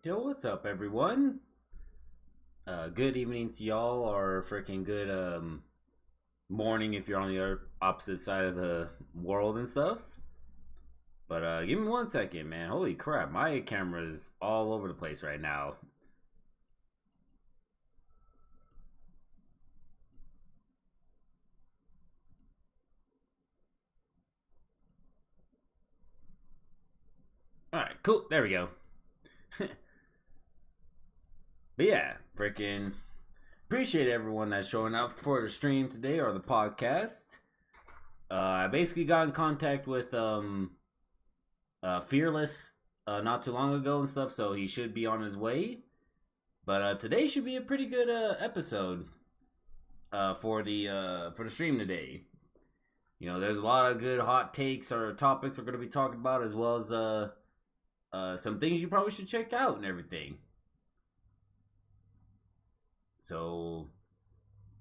Yo, what's up, everyone? Good evening to y'all, or freaking good morning if you're on the opposite side of the world and stuff. But give me 1 second, man. Holy crap, my camera is all over the place right now. Alright, cool. There we go. But yeah, freaking appreciate everyone that's showing up for the stream today or the podcast. I basically got in contact with Fearless not too long ago and stuff, so he should be on his way. But today should be a pretty good episode for the stream today. You know, there's a lot of good hot takes or topics we're going to be talking about, as well as some things you probably should check out and everything. So,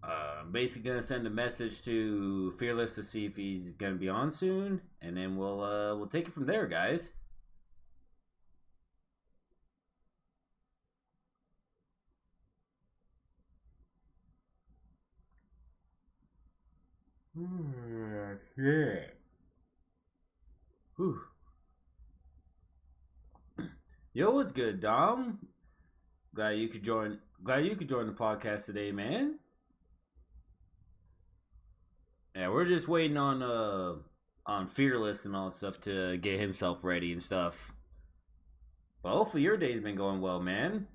I'm basically gonna send a message to Fearless to see if he's gonna be on soon, and then we'll take it from there, guys. Yeah. Whew. Yo, what's good, Dom? Glad you could join the podcast today, man. Yeah, we're just waiting on Fearless and all that stuff to get himself ready and stuff. But hopefully your day's been going well, man.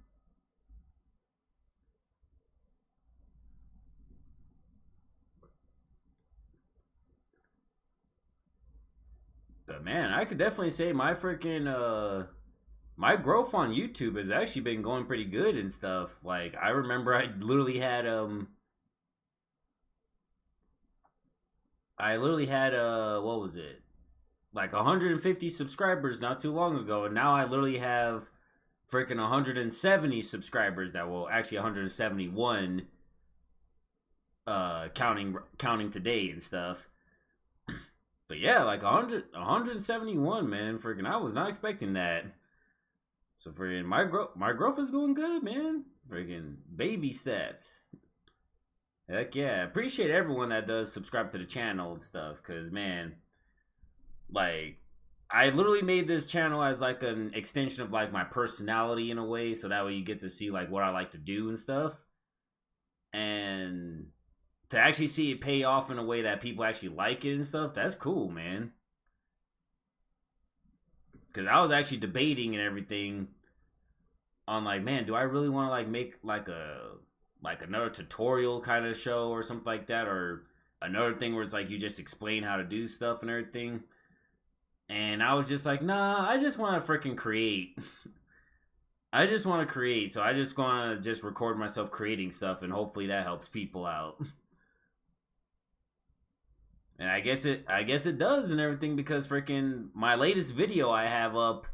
But man, I could definitely say my freaking my growth on YouTube has actually been going pretty good and stuff. Like, I remember I literally had what was it? Like 150 subscribers not too long ago, and now I literally have freaking 170 subscribers. That will actually 171 counting today and stuff. But yeah, like 171, man. Freaking, I was not expecting that. So freaking my growth is going good, man. Freaking baby steps. Heck yeah. Appreciate everyone that does subscribe to the channel and stuff, cause man, like, I literally made this channel as like an extension of like my personality in a way, so that way you get to see like what I like to do and stuff. And to actually see it pay off in a way that people actually like it and stuff, that's cool, man. Because I was actually debating and everything on like, man, do I really want to like make like another tutorial kind of show or something like that, or another thing where it's like you just explain how to do stuff and everything. And I was just like, nah, I just want to freaking create. I just want to create, so I just want to just record myself creating stuff, and hopefully that helps people out. And I guess it does and everything, because freaking my latest video I have up,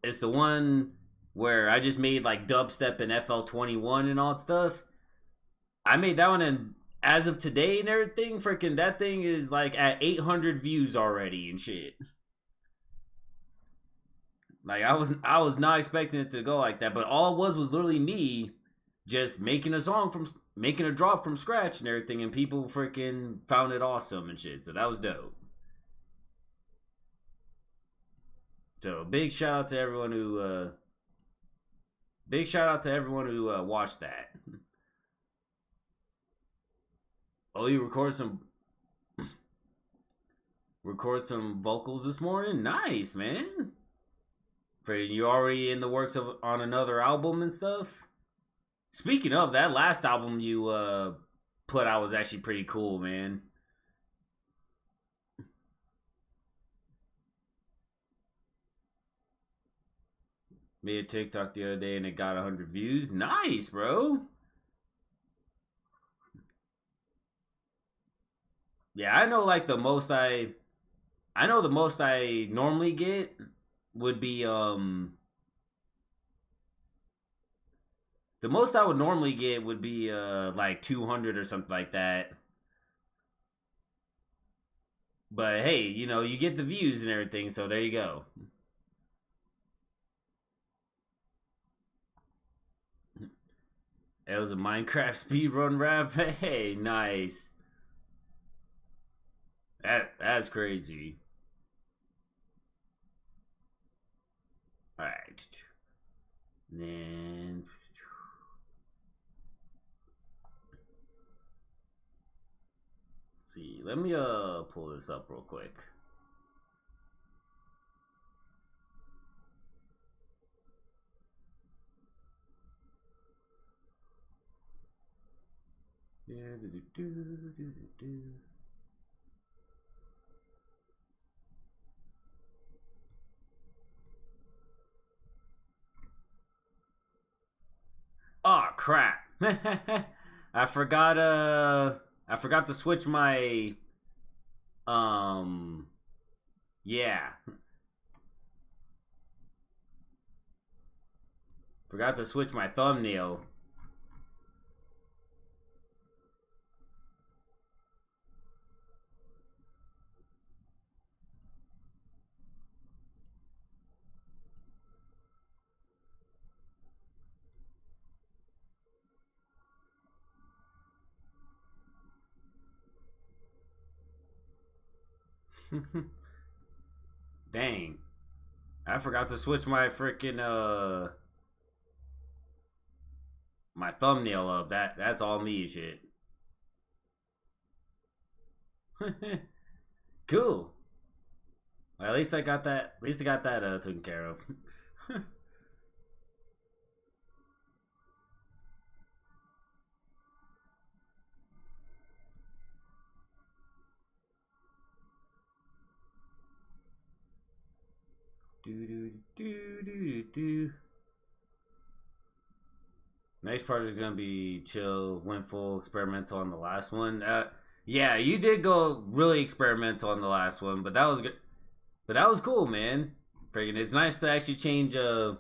it's the one where I just made like dubstep and FL21 and all that stuff. I made that one, and as of today and everything, freaking that thing is like at 800 views already and shit. Like, I was not expecting it to go like that, but all it was literally me just making making a drop from scratch and everything, and people freaking found it awesome and shit. So that was dope. So big shout out to everyone who watched that. Oh, you record some vocals this morning? Nice, man. For you already in the works of on another album and stuff? Speaking of, that last album you put out was actually pretty cool, man. Made a TikTok the other day and it got 100 views. Nice, bro. Yeah, I know like the most I normally get would be the most I would normally get would be like 200 or something like that. But hey, you know, you get the views and everything, so there you go. It was a Minecraft speedrun rap. Hey, nice. That's crazy. Alright. Then see, let me pull this up real quick. Oh crap. I forgot to switch my yeah. Forgot to switch my thumbnail. Dang. I forgot to switch my freaking my thumbnail up. That's all me shit. Cool. Well, at least I got that. At least I got that taken care of. Do. Next project's gonna be chill, went full experimental on the last one. Yeah, you did go really experimental on the last one, but that was good. But that was cool, man. Freaking, it's nice to actually change. It's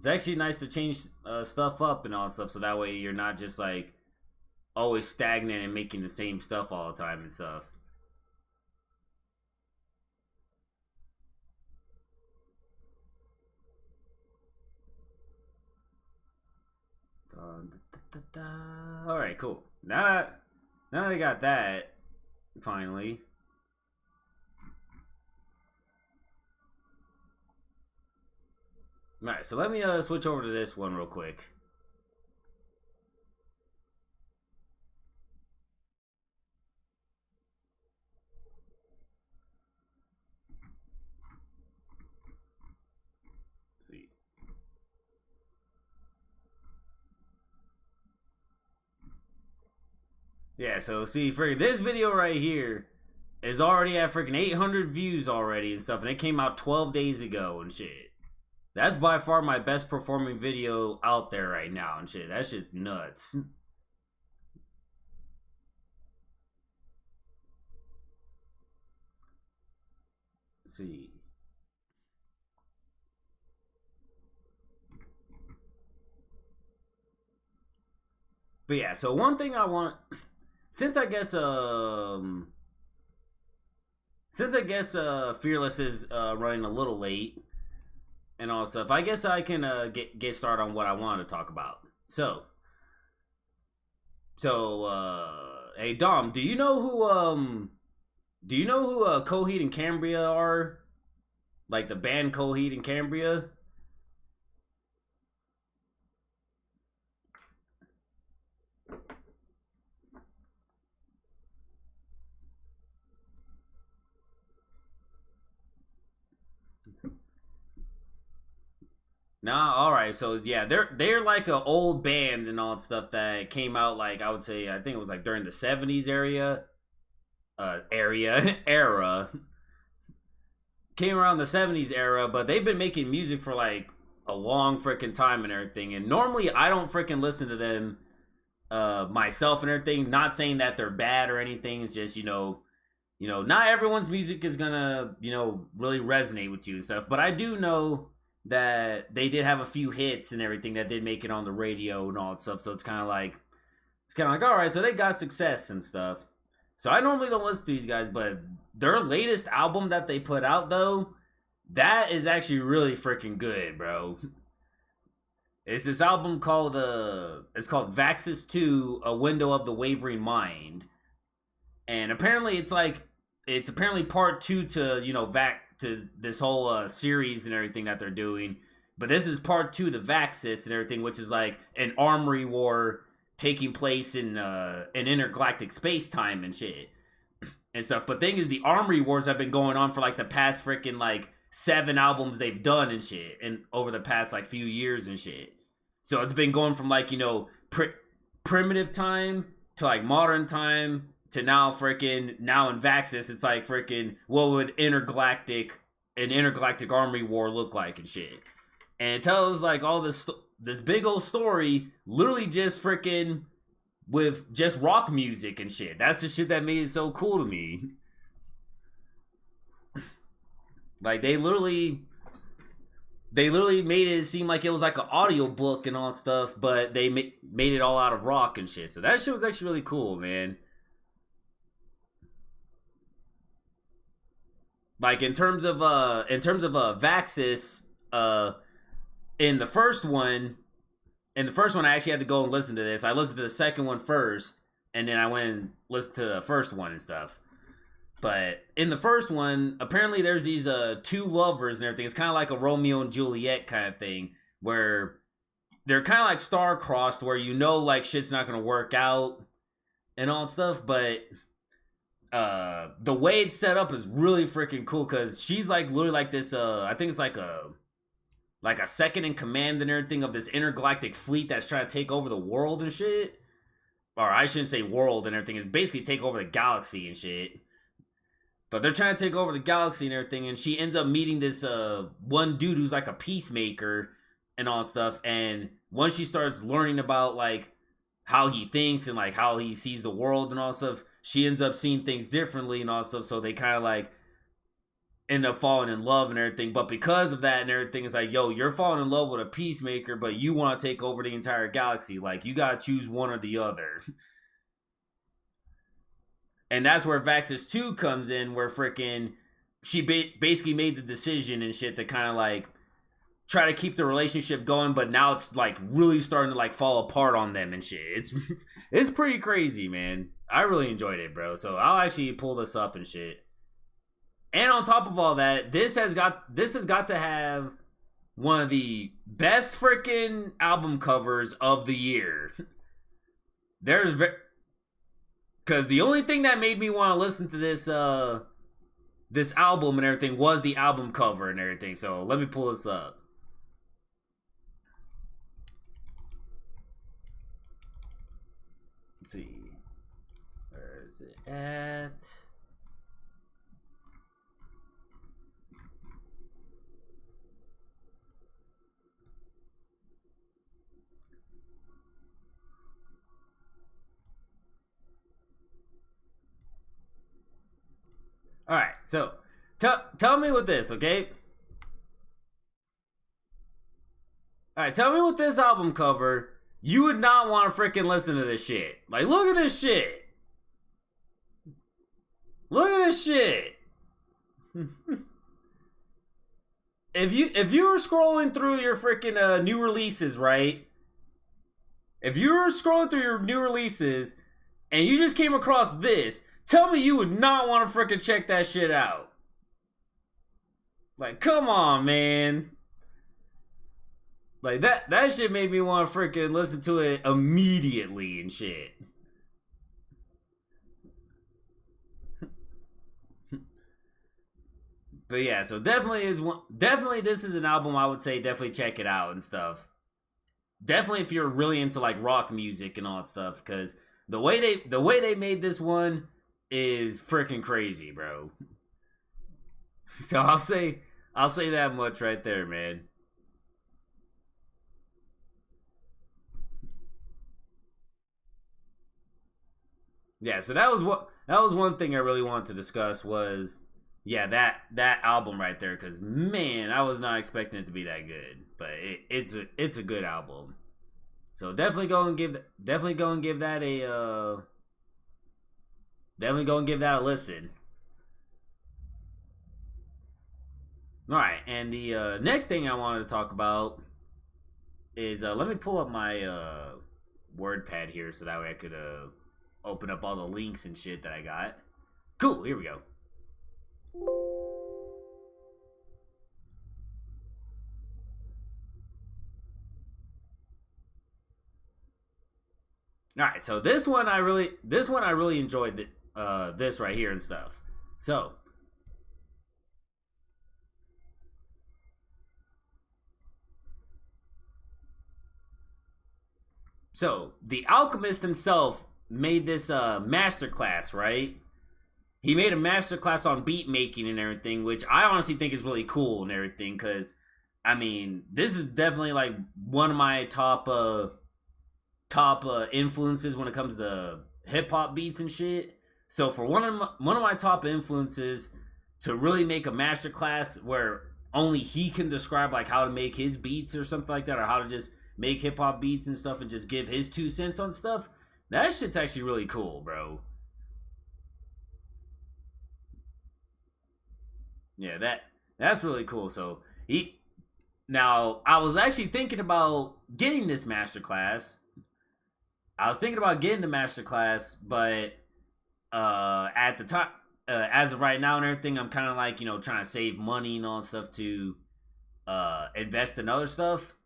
actually nice to change stuff up and all that stuff, so that way you're not just like always stagnant and making the same stuff all the time and stuff. All right, cool. Now that I got that, finally. All right, so let me switch over to this one real quick. Yeah, so see, for this video right here is already at freaking 800 views already and stuff, and it came out 12 days ago and shit. That's by far my best performing video out there right now and shit. That's just nuts. Let's see. But yeah, so one thing I want, since I guess Fearless is running a little late and all stuff, I guess I can get started on what I want to talk about. So hey Dom, do you know who Coheed and Cambria are? Like the band Coheed and Cambria? Nah, all right. So yeah, they're like an old band and all that stuff that came out like I would say I think it was like during the '70s era came around the '70s era, but they've been making music for like a long freaking time and everything. And normally I don't freaking listen to them myself and everything. Not saying that they're bad or anything. It's just not everyone's music is gonna really resonate with you and stuff. But I do know that they did have a few hits and everything that did make it on the radio and all that stuff. So it's kind of like all right. So they got success and stuff. So I normally don't listen to these guys, but their latest album that they put out though, that is actually really freaking good, bro. It's this album called it's called Vaxis 2: A Window of the Wavering Mind. And apparently it's apparently part 2 to this whole series and everything that they're doing. But this is part 2 to Vaxis and everything, which is like an armory war taking place in intergalactic space-time and shit and stuff. But thing is, the armory wars have been going on for like the past freaking like 7 albums they've done and shit, and over the past like few years and shit. So it's been going from like primitive time to like modern time to now in Vaxis it's like freaking what would an intergalactic armory war look like and shit. And it tells like all this big old story literally just freaking with just rock music and shit. That's the shit that made it so cool to me. Like they literally made it seem like it was like an audio book and all that stuff, but they made it all out of rock and shit. So that shit was actually really cool, man. Like in terms of Vaxis, in the first one I actually had to go and listen to this. I listened to the second one first, and then I went and listened to the first one and stuff. But in the first one, apparently there's these 2 lovers and everything. It's kind of like a Romeo and Juliet kind of thing, where they're kind of like star-crossed, where like shit's not gonna work out and all that stuff. But the way it's set up is really freaking cool, because she's like literally like this I think it's like a second in command and everything of this intergalactic fleet that's trying to take over the world and shit. Or I shouldn't say world and everything. It's basically take over the galaxy and shit. But they're trying to take over the galaxy and everything. And she ends up meeting this one dude who's like a peacemaker and all that stuff. And once she starts learning about like how he thinks and like how he sees the world and all that stuff, she ends up seeing things differently and all that stuff. So they kind of like end up falling in love and everything. But because of that and everything, it's like, yo, you're falling in love with a peacemaker, but you want to take over the entire galaxy. Like, you gotta choose one or the other. And that's where Vaxis 2 comes in, where freaking she basically made the decision and shit to kind of like try to keep the relationship going, but now it's like really starting to like fall apart on them and shit. It's pretty crazy, man. I really enjoyed it, bro. So I'll actually pull this up and shit. And on top of all that, this has got to have one of the best freaking album covers of the year. Because the only thing that made me want to listen to this album and everything was the album cover and everything. So let me pull this up. Let's see. Where is it at? All right, so tell me with this, okay? All right, tell me with this album cover, you would not want to freaking listen to this shit. Like, look at this shit. Look at this shit. If you were scrolling through your freaking new releases, right? If you were scrolling through your new releases and you just came across this, tell me you would not want to freaking check that shit out. Like, come on, man. Like, that shit made me want to freaking listen to it immediately and shit. But yeah, so definitely this is an album I would say definitely check it out and stuff. Definitely if you're really into like rock music and all that stuff, because the way they made this one is freaking crazy, bro. So I'll say that much right there, man. Yeah, so that was one thing I really wanted to discuss was yeah, that album right there, because man, I was not expecting it to be that good, but it's a good album. So definitely go and give that a definitely go and give that a listen. All right, and the next thing I wanted to talk about is let me pull up my WordPad here so that way I could open up all the links and shit that I got. Cool, here we go. All right, so this one I really enjoyed this right here and stuff. So the alchemist himself made this masterclass, right? He made a masterclass on beat making and everything, which I honestly think is really cool and everything. Because I mean, this is definitely like one of my top influences when it comes to hip hop beats and shit. So for one of my top influences to really make a masterclass where only he can describe like how to make his beats or something like that, or how to just make hip hop beats and stuff and just give his 2 cents on stuff. That shit's actually really cool, bro. Yeah, that's really cool. So he now I was actually thinking about getting this masterclass. I was thinking about getting the masterclass, but at the time, as of right now and everything, I'm kind of like trying to save money and all that stuff to invest in other stuff.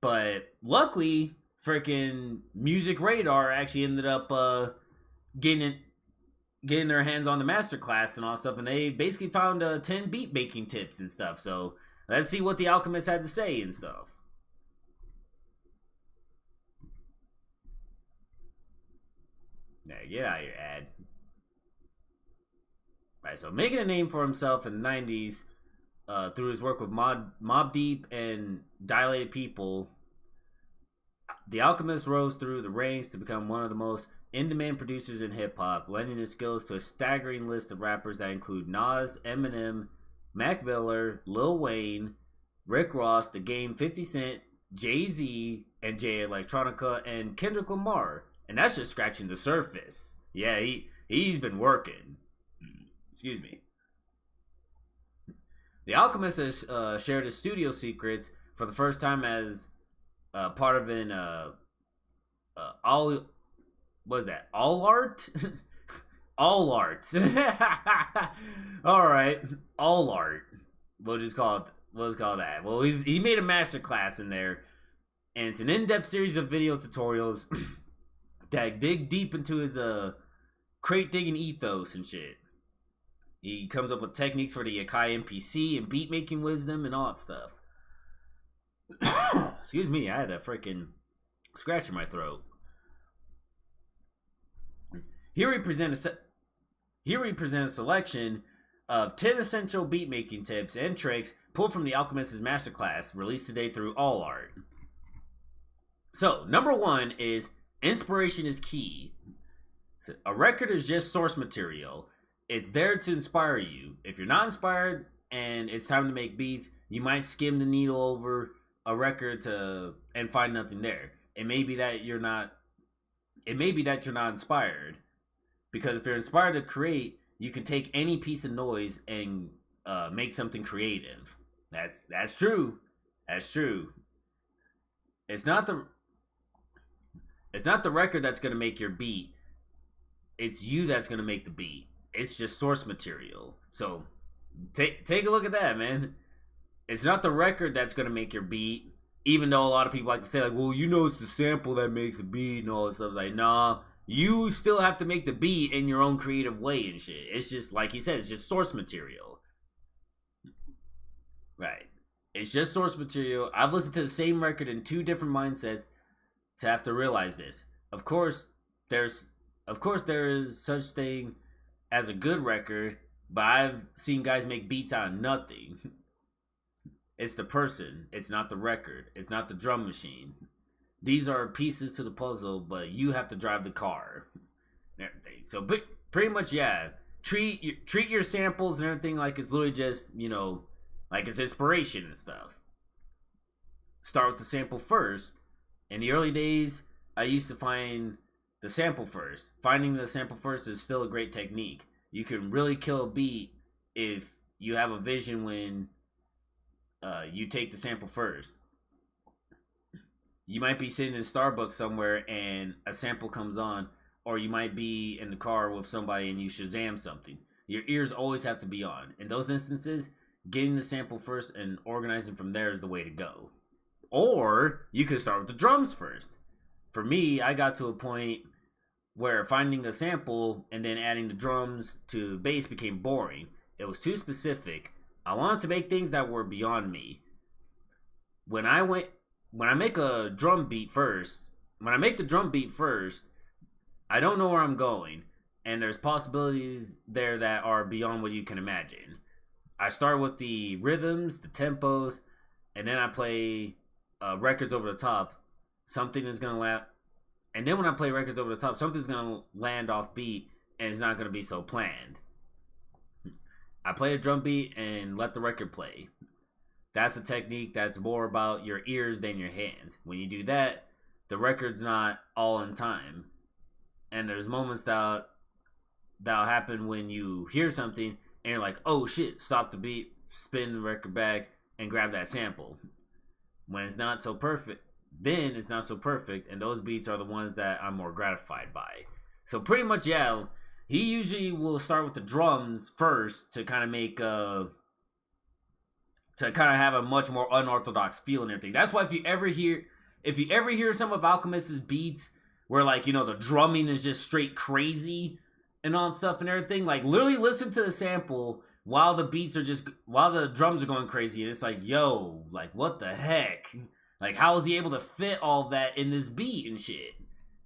But luckily, freaking Music Radar actually ended up getting it, getting their hands on the masterclass and all that stuff, and they basically found 10 beat making tips and stuff. So let's see what the Alchemist had to say and stuff. Yeah, get out of your ad. Right, so making a name for himself in the 90s through his work with Mobb Deep and Dilated People, the Alchemist rose through the ranks to become one of the most in-demand producers in hip-hop, lending his skills to a staggering list of rappers that include Nas, Eminem, Mac Miller, Lil Wayne, Rick Ross, The Game, 50 Cent, Jay-Z, and Jay Electronica, and Kendrick Lamar. And that's just scratching the surface. Yeah, he's been working. Excuse me. The Alchemist has shared his studio secrets for the first time as part of an all what is that? All art? All art. All right, all art. We'll just call it. We'll just call it that. Well, he made a masterclass in there, and it's an in-depth series of video tutorials that dig deep into his crate digging ethos and shit. He comes up with techniques for the Akai MPC and beat making wisdom and all that stuff. Excuse me, I had a freaking scratch in my throat. Here we present a selection of 10 essential beat making tips and tricks pulled from the Alchemist's masterclass released today through All Art. So, number 1 is inspiration is key. So, a record is just source material. It's there to inspire you. If you're not inspired and it's time to make beats, you might skim the needle over a record and find nothing there. It may be that you're not inspired. Because if you're inspired to create, you can take any piece of noise and make something creative. That's true. That's true. It's not the record that's gonna make your beat. It's you that's gonna make the beat. It's just source material. So take a look at that, man. It's not the record that's gonna make your beat. Even though a lot of people like to say like, well, it's the sample that makes the beat and all this stuff. Like, nah. You still have to make the beat in your own creative way and shit. It's just, like he said, it's just source material. Right. It's just source material. I've listened to the same record in two different mindsets to have to realize this. Of course, there's there is such thing as a good record, but I've seen guys make beats out of nothing. It's the person. It's not the record. It's not the drum machine. These are pieces to the puzzle, but you have to drive the car and everything. So, but pretty much, yeah. Treat your samples and everything like it's literally just, you know, like it's inspiration and stuff. Start with the sample first. In the early days, I used to find the sample first. Finding the sample first is still a great technique. You can really kill a beat if you have a vision when you take the sample first. You might be sitting in Starbucks somewhere and a sample comes on, or you might be in the car with somebody and you Shazam something. Your ears always have to be on. In those instances, getting the sample first and organizing from there is the way to go. Or you could start with the drums first. For me, I got to a point where finding a sample and then adding the drums to bass became boring. It was too specific. I wanted to make things that were beyond me. When I make a drum beat first, when I make the drum beat first, I don't know where I'm going, and there's possibilities there that are beyond what you can imagine. I start with the rhythms, the tempos, and then I play records over the top. Something is gonna land, and then when I play records over the top, something's gonna land off beat, and it's not gonna be so planned. I play a drum beat and let the record play. That's a technique that's more about your ears than your hands. When you do that, the record's not all in time. And there's moments that'll happen when you hear something and you're like, oh shit, stop the beat, spin the record back, and grab that sample. When it's not so perfect, then it's not so perfect, and those beats are the ones that I'm more gratified by. So pretty much, yeah, he usually will start with the drums first to kind of make to kind of have a much more unorthodox feel and everything. That's why if you ever hear some of Alchemist's beats where, like, you know, the drumming is just straight crazy and all stuff and everything, like, literally listen to the sample while the drums are going crazy, and it's like, yo, like, what the heck? Like, how was he able to fit all of that in this beat and shit?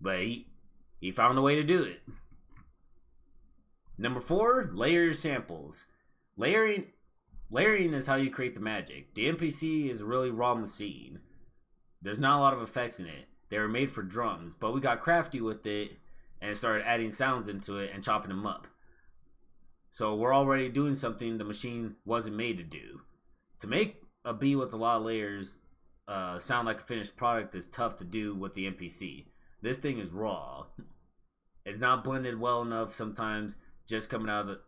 But he found a way to do it. Number 4, layer your samples. Layering is how you create the magic. The MPC is a really raw machine. There's not a lot of effects in it. They were made for drums, but we got crafty with it and started adding sounds into it and chopping them up. So we're already doing something the machine wasn't made to do. To make a beat with a lot of layers sound like a finished product is tough to do with the MPC. This thing is raw. It's not blended well enough sometimes, just coming out of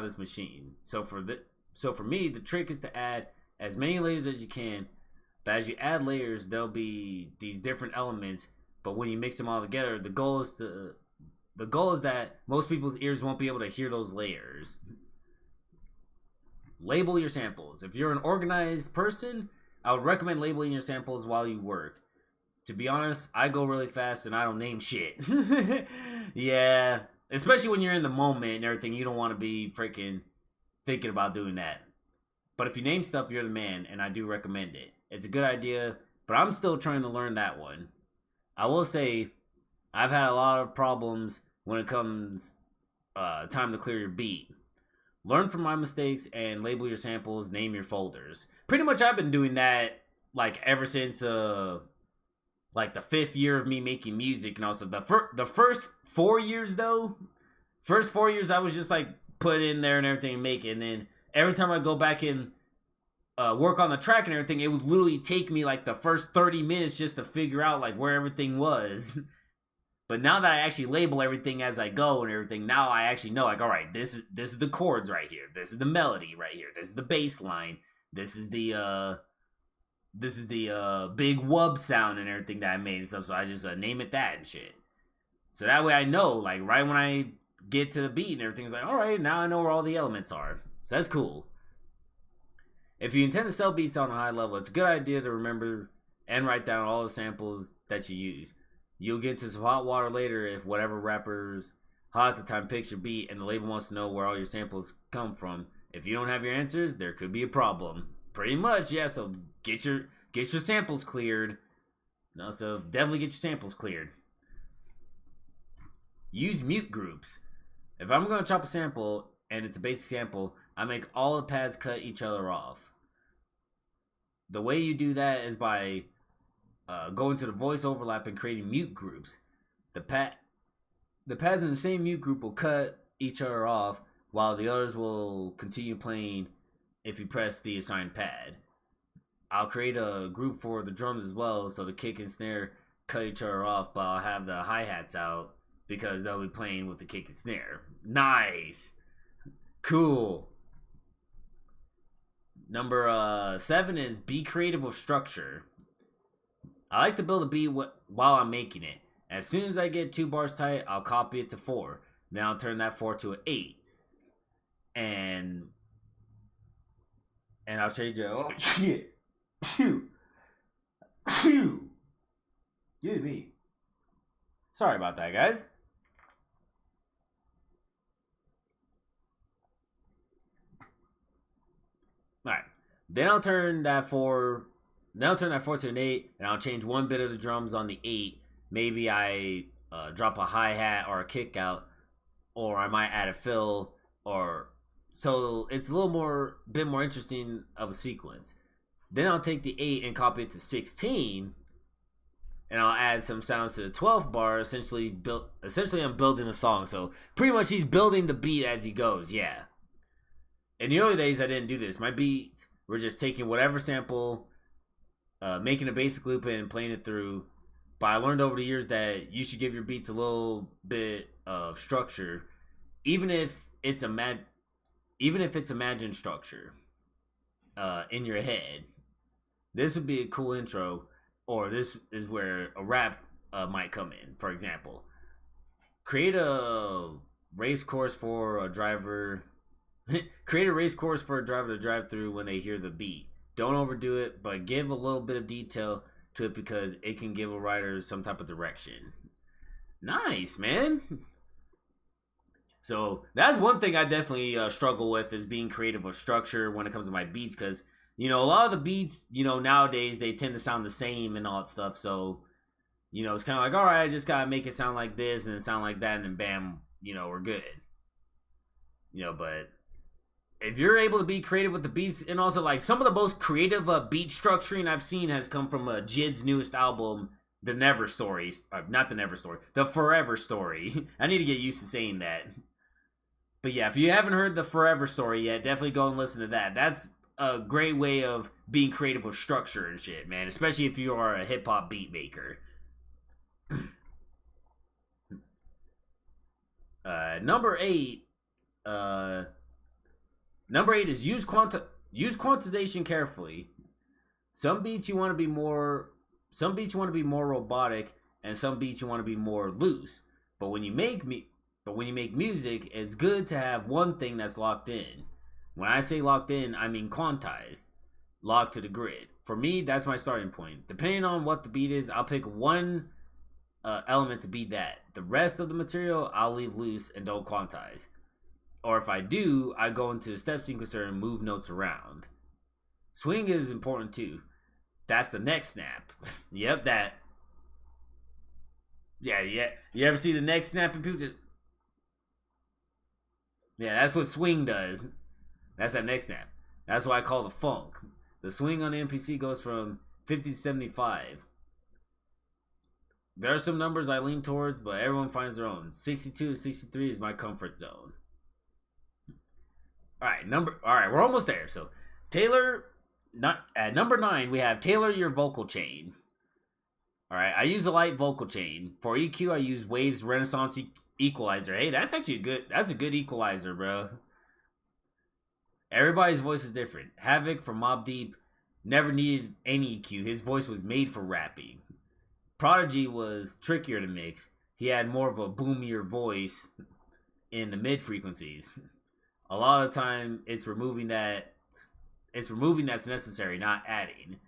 this machine. So for me, the trick is to add as many layers as you can. But as you add layers, there'll be these different elements. But when you mix them all together, the goal is that most people's ears won't be able to hear those layers. Label your samples. If you're an organized person, I would recommend labeling your samples while you work. To be honest, I go really fast and I don't name shit. Yeah, especially when you're in the moment and everything, you don't want to be freaking thinking about doing that. But if you name stuff, you're the man, and I do recommend it. It's a good idea, but I'm still trying to learn that one. I will say, I've had a lot of problems when it comes time to clear your beat. Learn from my mistakes and label your samples, name your folders. Pretty much I've been doing that like ever since like the 5th year of me making music, and also the first 4 years though. First 4 years I was just like put in there and everything and make it, and then every time I go back and work on the track and everything, it would literally take me like the first 30 minutes just to figure out like where everything was. But now that I actually label everything as I go and everything, now I actually know, like, all right, this is the chords right here. This is the melody right here. This is the bass line. This is the big wub sound and everything that I made and stuff. So I just name it that and shit. So that way I know, like, right when I get to the beat and everything's like, all right, now I know where all the elements are. So that's cool. If you intend to sell beats on a high level, it's a good idea to remember and write down all the samples that you use. You'll get to some hot water later if whatever rapper's hot at the time picks your beat and the label wants to know where all your samples come from. If you don't have your answers, there could be a problem. Pretty much, yeah. So get your samples cleared. No, so definitely get your samples cleared. Use mute groups. If I'm gonna chop a sample and it's a basic sample, I make all the pads cut each other off. The way you do that is by going to the voice overlap and creating mute groups. The pads in the same mute group will cut each other off, while the others will continue playing if you press the assigned pad. I'll create a group for the drums as well, so the kick and snare cut each other off, but I'll have the hi-hats out because they'll be playing with the kick and snare. Nice! Cool. Number 7 is be creative with structure. I like to build a beat while I'm making it. As soon as I get 2 bars tight, I'll copy it to 4. Then I'll turn that 4 to an 8. And I'll change it. Oh, shit. Phew. Phew. Excuse me. Sorry about that, guys. Alright. Then I'll turn that 4 to an 8, and I'll change 1 bit of the drums on the 8. Maybe I drop a hi-hat or a kick out, or I might add a fill, or so it's a little bit more interesting of a sequence. Then I'll take the 8 and copy it to 16, and I'll add some sounds to the 12th bar. Essentially, I'm building a song. So pretty much he's building the beat as he goes. Yeah. In the early days, I didn't do this. My beats were just taking whatever sample, making a basic loop and playing it through. But I learned over the years that you should give your beats a little bit of structure, even if it's imagined structure in your head. This would be a cool intro, or this is where a rap might come in. For example, create a race course for a driver. Create a race course for a driver to drive through when they hear the beat. Don't overdo it, but give a little bit of detail to it because it can give a rider some type of direction. Nice, man. So that's one thing I definitely struggle with, is being creative with structure when it comes to my beats, because a lot of the beats, nowadays they tend to sound the same and all that stuff. So, it's kind of like, all right, I just gotta make it sound like this and then sound like that, and then bam, we're good. But if you're able to be creative with the beats, and also like some of the most creative beat structuring I've seen has come from Jid's newest album, The Never Story. Not The Never Story, The Forever Story. I need to get used to saying that. But yeah, if you haven't heard The Forever Story yet, definitely go and listen to that. That's a great way of being creative with structure and shit, man. Especially if you are a hip-hop beat maker. Number 8 is use quantization carefully. Some beats you want to be more robotic, and some beats you want to be more loose. But when you make music, it's good to have one thing that's locked in. When I say locked in, I mean quantized, locked to the grid. For me, that's my starting point. Depending on what the beat is, I'll pick one element to be that. The rest of the material, I'll leave loose and don't quantize. Or if I do, I go into the step sequencer and move notes around. Swing is important too. That's the neck snap. Yep, that. Yeah. You ever see the neck snap and people just... Yeah, that's what swing does. That's that neck snap. That's what I call the funk. The swing on the MPC goes from 50 to 75. There are some numbers I lean towards, but everyone finds their own. 62 to 63 is my comfort zone. Alright, we're almost there. So, at number 9, we have tailor your vocal chain. Alright, I use a light vocal chain. For EQ, I use Wave's Renaissance Equalizer. Hey, that's actually a good equalizer, bro. Everybody's voice is different. Havoc from Mobb Deep never needed any EQ. His voice was made for rapping. Prodigy was trickier to mix. He had more of a boomier voice in the mid frequencies. A lot of the time, it's removing that's necessary, not adding.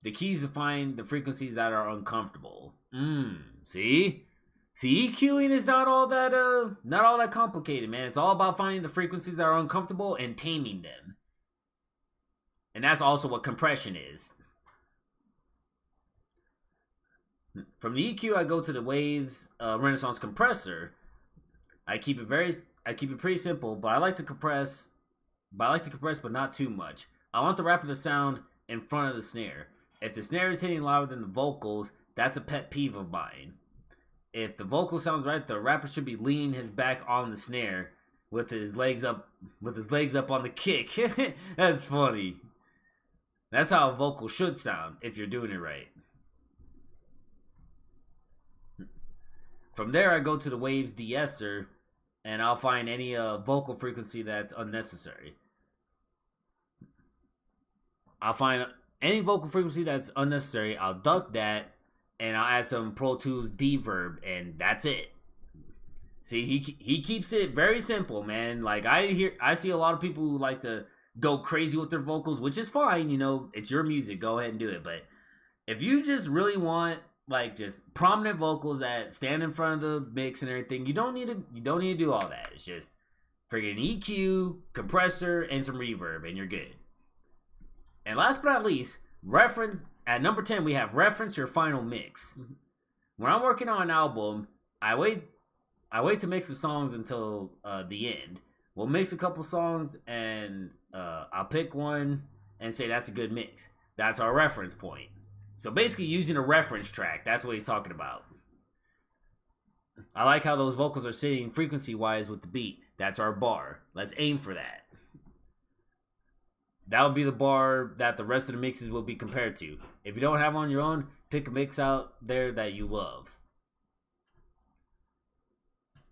The key is to find the frequencies that are uncomfortable. See, EQing is not all that complicated, man. It's all about finding the frequencies that are uncomfortable and taming them. And that's also what compression is. From the EQ, I go to the Waves Renaissance compressor. I keep it pretty simple, but I like to compress, but not too much. I want the rapper to sound in front of the snare. If the snare is hitting louder than the vocals, that's a pet peeve of mine. If the vocal sounds right, the rapper should be leaning his back on the snare with his legs up on the kick. That's funny. That's how a vocal should sound if you're doing it right. From there, I go to the Waves de-esser, and I'll find any vocal frequency that's unnecessary. I'll find any vocal frequency that's unnecessary. I'll duck that, and I'll add some Pro Tools deverb, and that's it. See, he keeps it very simple, man. Like I see a lot of people who like to go crazy with their vocals, which is fine. You know, it's your music. Go ahead and do it. But if you just really want like just prominent vocals that stand in front of the mix and everything, you don't need to do all that. It's just friggin' EQ, compressor, and some reverb, and you're good. And last but not least, reference at number 10, we have reference your final mix. When I'm working on an album, I wait to mix the songs until the end. We'll mix a couple songs, and I'll pick one and say that's a good mix. That's our reference point. So basically using a reference track, that's what he's talking about. I like how those vocals are sitting frequency-wise with the beat. That's our bar. Let's aim for that. That would be the bar that the rest of the mixes will be compared to. If you don't have on your own, pick a mix out there that you love.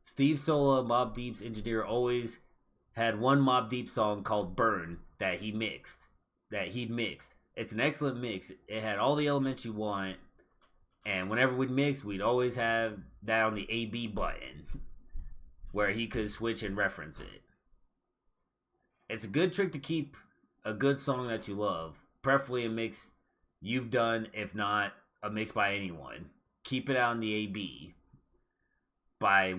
Steve Sola, Mobb Deep's engineer, always had one Mobb Deep song called Burn that he'd mixed. It's an excellent mix. It had all the elements you want. And whenever we'd mix, we'd always have that on the A-B button where he could switch and reference it. It's a good trick to keep a good song that you love. Preferably a mix you've done, if not a mix by anyone. Keep it on the A-B. By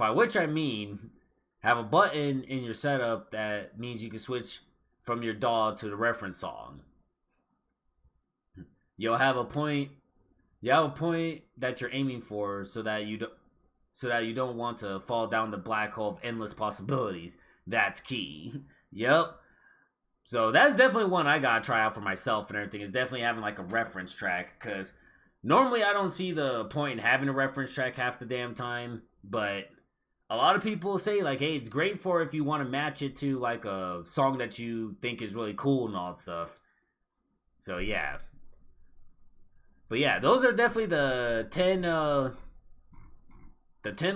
which I mean, have a button in your setup that means you can switch from your DAW to the reference song. You'll have a point that you're aiming for so that you don't want to fall down the black hole of endless possibilities. That's key. Yep. So that's definitely one I gotta try out for myself and everything, is definitely having like a reference track, because normally I don't see the point in having a reference track half the damn time, but a lot of people say like, hey, it's great for if you want to match it to like a song that you think is really cool and all that stuff. So yeah. But yeah, those are definitely the 10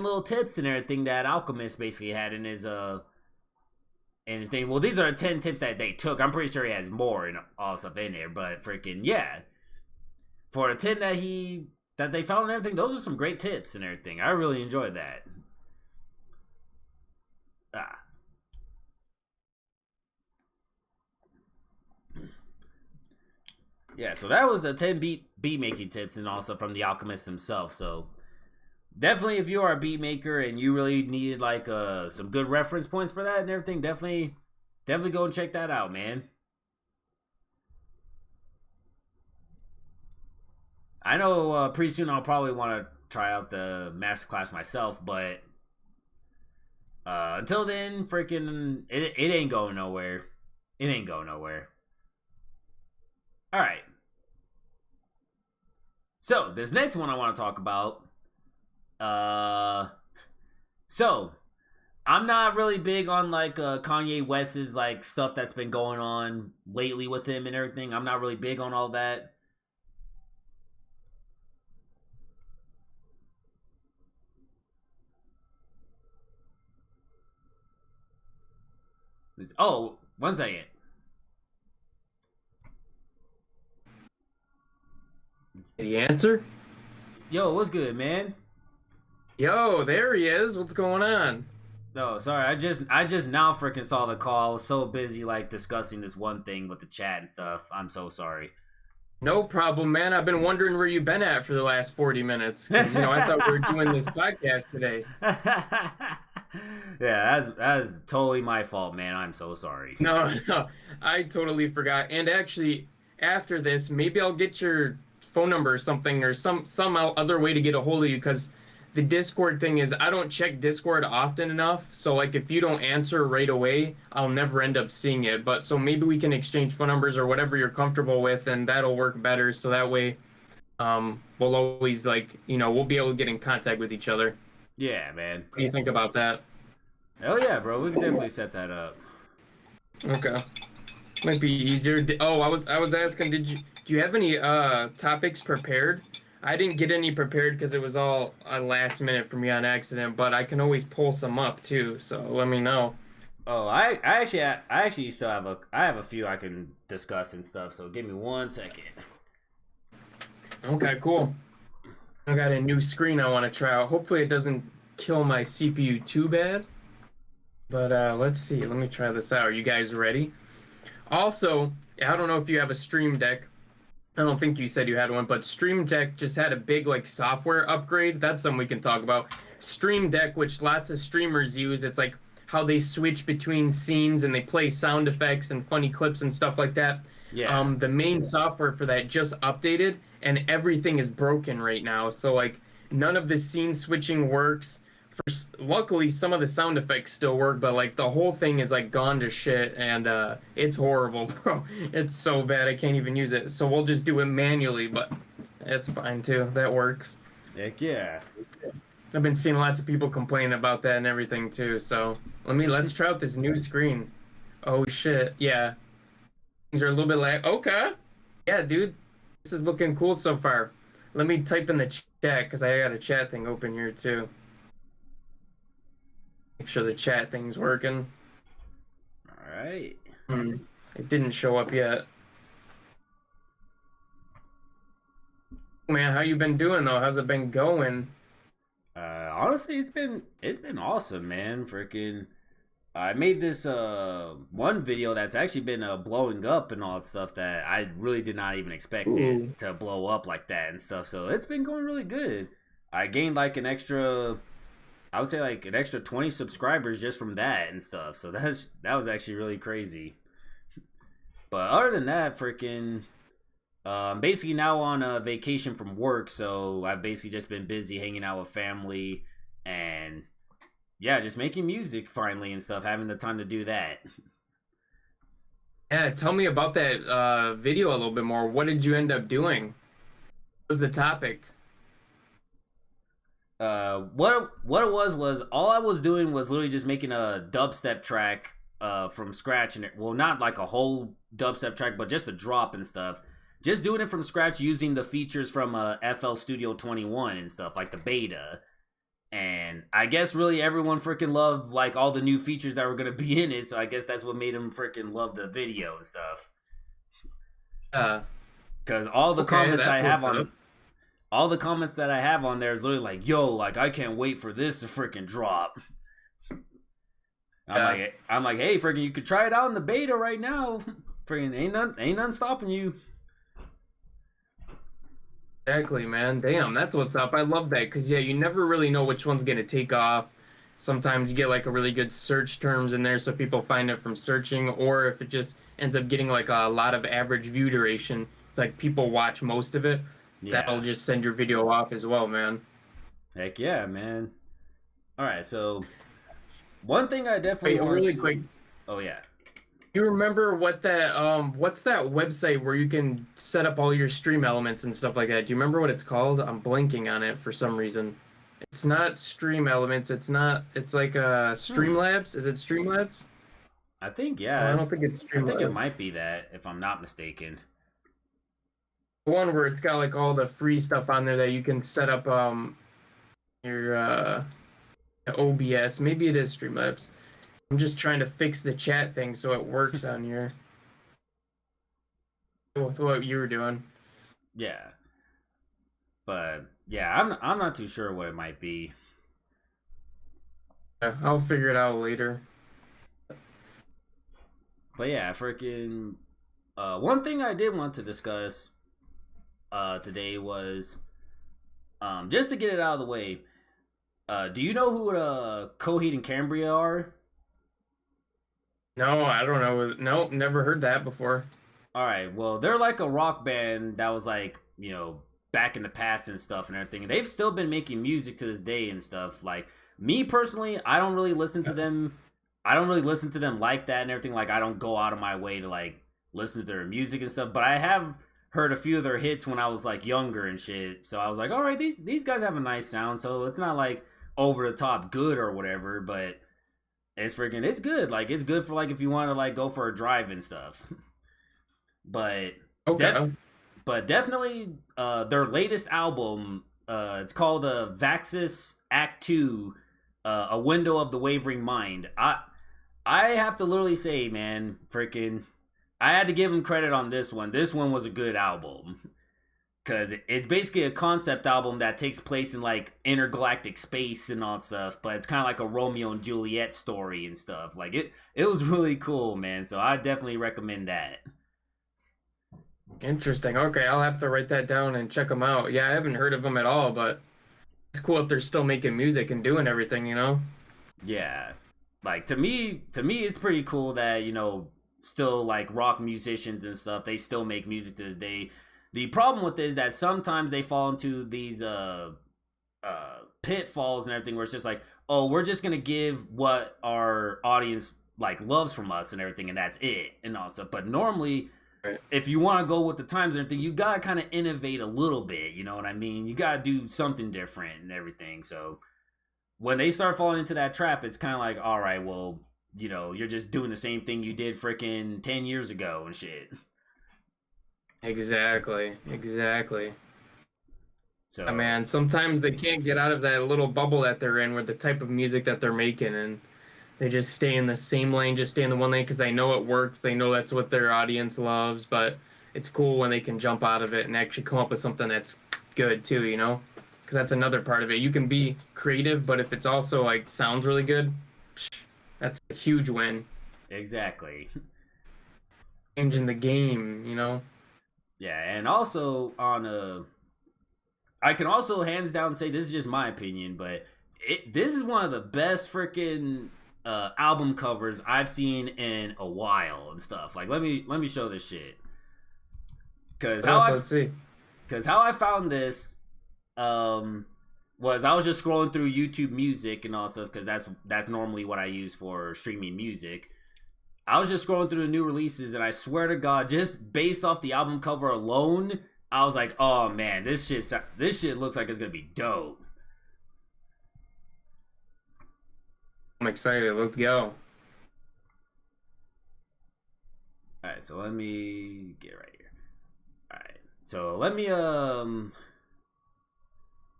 little tips and everything that Alchemist basically had in his thing. Well, these are the 10 tips that they took. I'm pretty sure he has more and all stuff in there, but freaking yeah. For the 10 that they found and everything, those are some great tips and everything. I really enjoyed that. Yeah, so that was the 10 beat making tips and also from the Alchemist himself. So definitely, if you are a beat maker and you really needed like some good reference points for that and everything, definitely go and check that out, man. I know pretty soon I'll probably want to try out the masterclass myself, but until then, freaking it ain't going nowhere. It ain't going nowhere. All right. So this next one I want to talk about. So I'm not really big on like Kanye West's like stuff that's been going on lately with him and everything. I'm not really big on all that. Oh, 1 second. The answer? Yo, what's good, man? Yo, there he is. What's going on? No, sorry. I just now freaking saw the call. I was so busy like discussing this one thing with the chat and stuff. I'm so sorry. No problem, man. I've been wondering where you've been at for the last 40 minutes. 'Cause, I thought we were doing this podcast today. Yeah, that's totally my fault, man. I'm so sorry. No, no, I totally forgot. And actually, after this, maybe I'll get your phone number or something, or some other way to get a hold of you, because the Discord thing is I don't check Discord often enough. So like if you don't answer right away, I'll never end up seeing it. But so maybe we can exchange phone numbers or whatever you're comfortable with, and that'll work better. So that way, we'll always like, we'll be able to get in contact with each other. Yeah, man. What do you think about that? Hell yeah, bro. We can definitely set that up. Okay. Might be easier. Oh, I was asking, do you have any topics prepared? I didn't get any prepared because it was all last minute for me on accident, but I can always pull some up too, so let me know. Oh, I actually still have a few I can discuss and stuff. So give me 1 second. Okay, cool. I got a new screen I want to try out. Hopefully it doesn't kill my CPU too bad. But let's see. Let me try this out. Are you guys ready? Also, I don't know if you have a Stream Deck. I don't think you said you had one, but Stream Deck just had a big like software upgrade. That's something we can talk about. Stream Deck, which lots of streamers use, it's like how they switch between scenes and they play sound effects and funny clips and stuff like that. Yeah. The main software for that just updated and everything is broken right now. So like none of the scene switching works. Luckily some of the sound effects still work, but like the whole thing is like gone to shit, and it's horrible, bro. It's so bad I can't even use it. So we'll just do it manually, but it's fine too. That works. Heck yeah. I've been seeing lots of people complain about that and everything too. So let's try out this new screen. Oh shit, yeah. Things are a little bit okay. Yeah, dude. This is looking cool so far. Let me type in the chat because I got a chat thing open here too. Make sure the chat thing's working. All right. It didn't show up yet. Man, how you been doing though? How's it been going? Honestly, it's been awesome, man. Freaking, I made this one video that's actually been blowing up and all that stuff that I really did not even expect it to blow up like that and stuff. So it's been going really good. I gained like I would say like an extra 20 subscribers just from that and stuff. So that was actually really crazy. But other than that, freaking, basically now on vacation from work, so I've basically just been busy hanging out with family and yeah, just making music finally and stuff, having the time to do that. Yeah, tell me about that video a little bit more. What did you end up doing? What was the topic? What it was all I was doing was literally just making a dubstep track from scratch, and well, not like a whole dubstep track, but just a drop and stuff. Just doing it from scratch using the features from FL Studio 21 and stuff, like the beta. And I guess really everyone freaking loved like all the new features that were gonna be in it, so I guess that's what made them freaking love the video and stuff. Because all the comments I have on. All the comments that I have on there is literally like, yo, like, I can't wait for this to freaking drop. I'm like, hey, freaking, you could try it out in the beta right now. Freaking, ain't none stopping you. Exactly, man. Damn, that's what's up. I love that because, yeah, you never really know which one's going to take off. Sometimes you get, like, a really good search terms in there so people find it from searching, or if it just ends up getting, like, a lot of average view duration, like, people watch most of it. Yeah. That'll just send your video off as well, man. Heck yeah, man. All right, so one thing I definitely want really to... quick. Oh yeah. Do you remember what that what's that website where you can set up all your stream elements and stuff like that? Do you remember what it's called? I'm blanking on it for some reason. It's not Stream Elements. It's not. It's like Streamlabs. Is it Streamlabs? I think yeah. I don't think it's Streamlabs. I think it might be that, if I'm not mistaken. One where it's got like all the free stuff on there that you can set up your OBS. Maybe it is Streamlabs. I'm just trying to fix the chat thing so it works on here. With what you were doing. Yeah. But yeah, I'm not too sure what it might be. I'll figure it out later. But yeah, freaking one thing I did want to discuss today was just to get it out of the way. Do you know who Coheed and Cambria are? No, I don't know. No, never heard that before. All right, well, they're like a rock band that was like, back in the past and stuff and everything. And they've still been making music to this day and stuff. Like me personally, I don't really listen to them. I don't really listen to them like that and everything. Like I don't go out of my way to like listen to their music and stuff. But I have heard a few of their hits when I was like younger and shit. So I was like, all right, these guys have a nice sound. So it's not like over the top good or whatever, but it's good. Like it's good for like if you want to like go for a drive and stuff. But Okay. but definitely their latest album, it's called Vaxis Act 2, A Window of the Wavering Mind. I have to literally say, man, freaking I had to give him credit on this one. This one was a good album. Cause it's basically a concept album that takes place in like intergalactic space and all stuff, but it's kind of like a Romeo and Juliet story and stuff. Like it was really cool, man. So I definitely recommend that. Interesting. Okay, I'll have to write that down and check them out. Yeah, I haven't heard of them at all, but it's cool if they're still making music and doing everything, you know? Yeah, like to me, it's pretty cool that still like rock musicians and stuff. They still make music to this day. The problem with it is that sometimes they fall into these pitfalls and everything where it's just like, oh, we're just gonna give what our audience like loves from us and everything, and that's it and all stuff. But normally, Right. if you want to go with the times and everything, you gotta kind of innovate a little bit. You know what I mean? You gotta do something different and everything. So when they start falling into that trap, it's kind of like, all right, well, you're just doing the same thing you did freaking 10 years ago and shit. Exactly. Exactly. So, Man, sometimes they can't get out of that little bubble that they're in with the type of music that they're making, and they just stay in the same lane, just stay in the one lane because they know it works. They know that's what their audience loves, but it's cool when they can jump out of it and actually come up with something that's good too, you know? Because that's another part of it. You can be creative, but if it's also like sounds really good, that's a huge win. exactly. Changing the game, you know? Yeah, and also I can also hands down say this is just my opinion, but this is one of the best freaking album covers I've seen in a while and stuff. Like let me show this shit. Let's see. Cause how I found this was I was just scrolling through YouTube Music and all stuff because that's normally what I use for streaming music. I was just scrolling through the new releases, and I swear to God, just based off the album cover alone, I was like, "Oh man, this shit looks like it's gonna be dope." I'm excited. Let's go. All right, so let me get right here. All right, so let me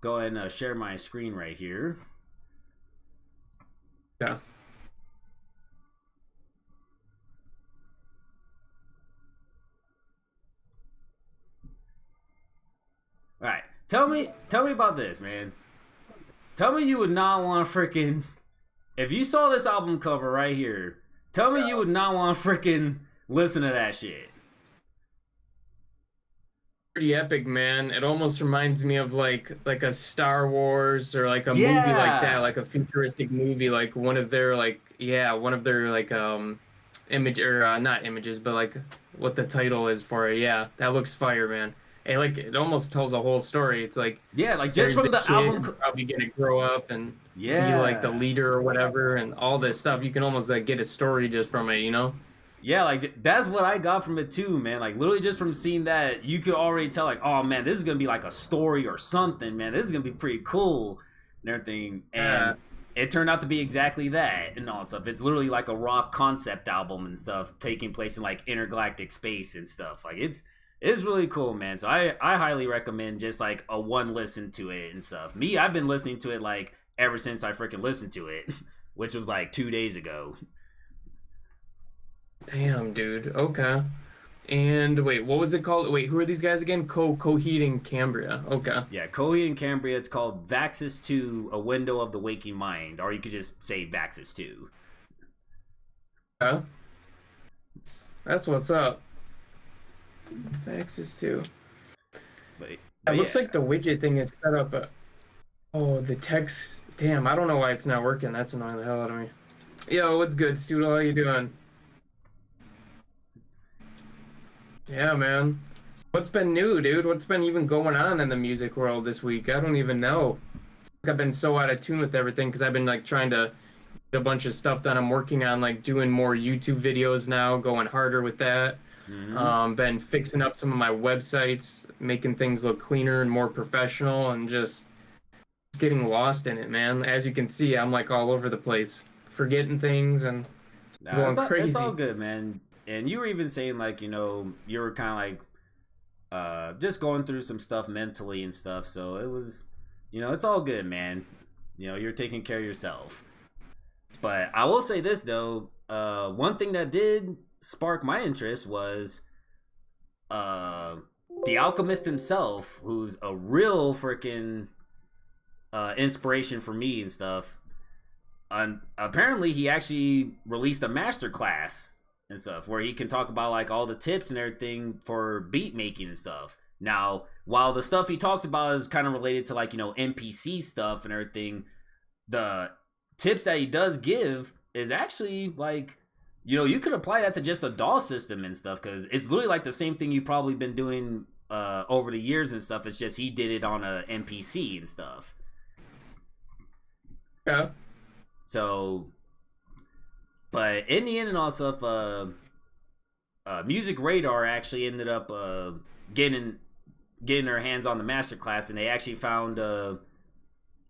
go ahead and share my screen right here. Yeah. All right, tell me about this, man. Tell me you would not want freaking if you saw this album cover right here. Tell me you would not want freaking listen to that shit. Pretty epic, man. It almost reminds me of like a Star Wars or like a movie like that, like a futuristic movie, like one of their image or not images, but like what the title is for it. Yeah, that looks fire, man. And like it almost tells a whole story. It's like Yeah, like just from the kid album. probably gonna grow up and be like the Yeah. leader or whatever, and all this stuff. You can almost like get a story just from it, you know? Yeah, like that's what I got from it too, man. Like literally just from seeing that, you could already tell, like, oh man, this is gonna be like a story or something, man. This is gonna be pretty cool and everything. Yeah. And it turned out to be exactly that and all stuff. It's literally like a rock concept album and stuff, taking place in like intergalactic space and stuff. Like it's really cool, man. So I highly recommend just like a one listen to it and stuff. Me, I've been listening to it like ever since I freaking listened to it, which was like 2 days ago. Damn, dude. Okay. And wait, what was it called? Wait, who are these guys again? Coheed and Cambria. Okay. Yeah, Coheed and Cambria. It's called Vaxis 2, A Window of the Waking Mind. Or you could just say Vaxis 2. Yeah. That's what's up. Access too. But, It but looks yeah. like the widget thing is set up. Oh, the text Damn, I don't know why it's not working. That's annoying the hell out of me. Yo, what's good, Studo? How you doing? Yeah, man. So what's been new, dude? What's been even going on in the music world this week? I don't even know. I've been so out of tune with everything because I've been like trying to get a bunch of stuff done. I'm working on like doing more YouTube videos now, going harder with that. Been fixing up some of my websites, making things look cleaner and more professional, and just getting lost in it, man. As you can see, I'm like all over the place, forgetting things and going crazy. It's all good, man. And you were even saying like, you know, you were kind of like just going through some stuff mentally and stuff. So it was, you know, it's all good, man. You know, you're taking care of yourself. But I will say this though, one thing that did spark my interest was the Alchemist himself, who's a real freaking inspiration for me and stuff. Apparently he actually released a masterclass and stuff where he can talk about like all the tips and everything for beat making and stuff. Now, while the stuff he talks about is kind of related to like, you know, NPC stuff and everything, the tips that he does give is actually like, you know, you could apply that to just a DAW system and stuff, because it's literally like the same thing you've probably been doing over the years and stuff. It's just he did it on a NPC and stuff. Yeah. So, but in the end and all stuff, Music Radar actually ended up getting their hands on the masterclass, and they actually found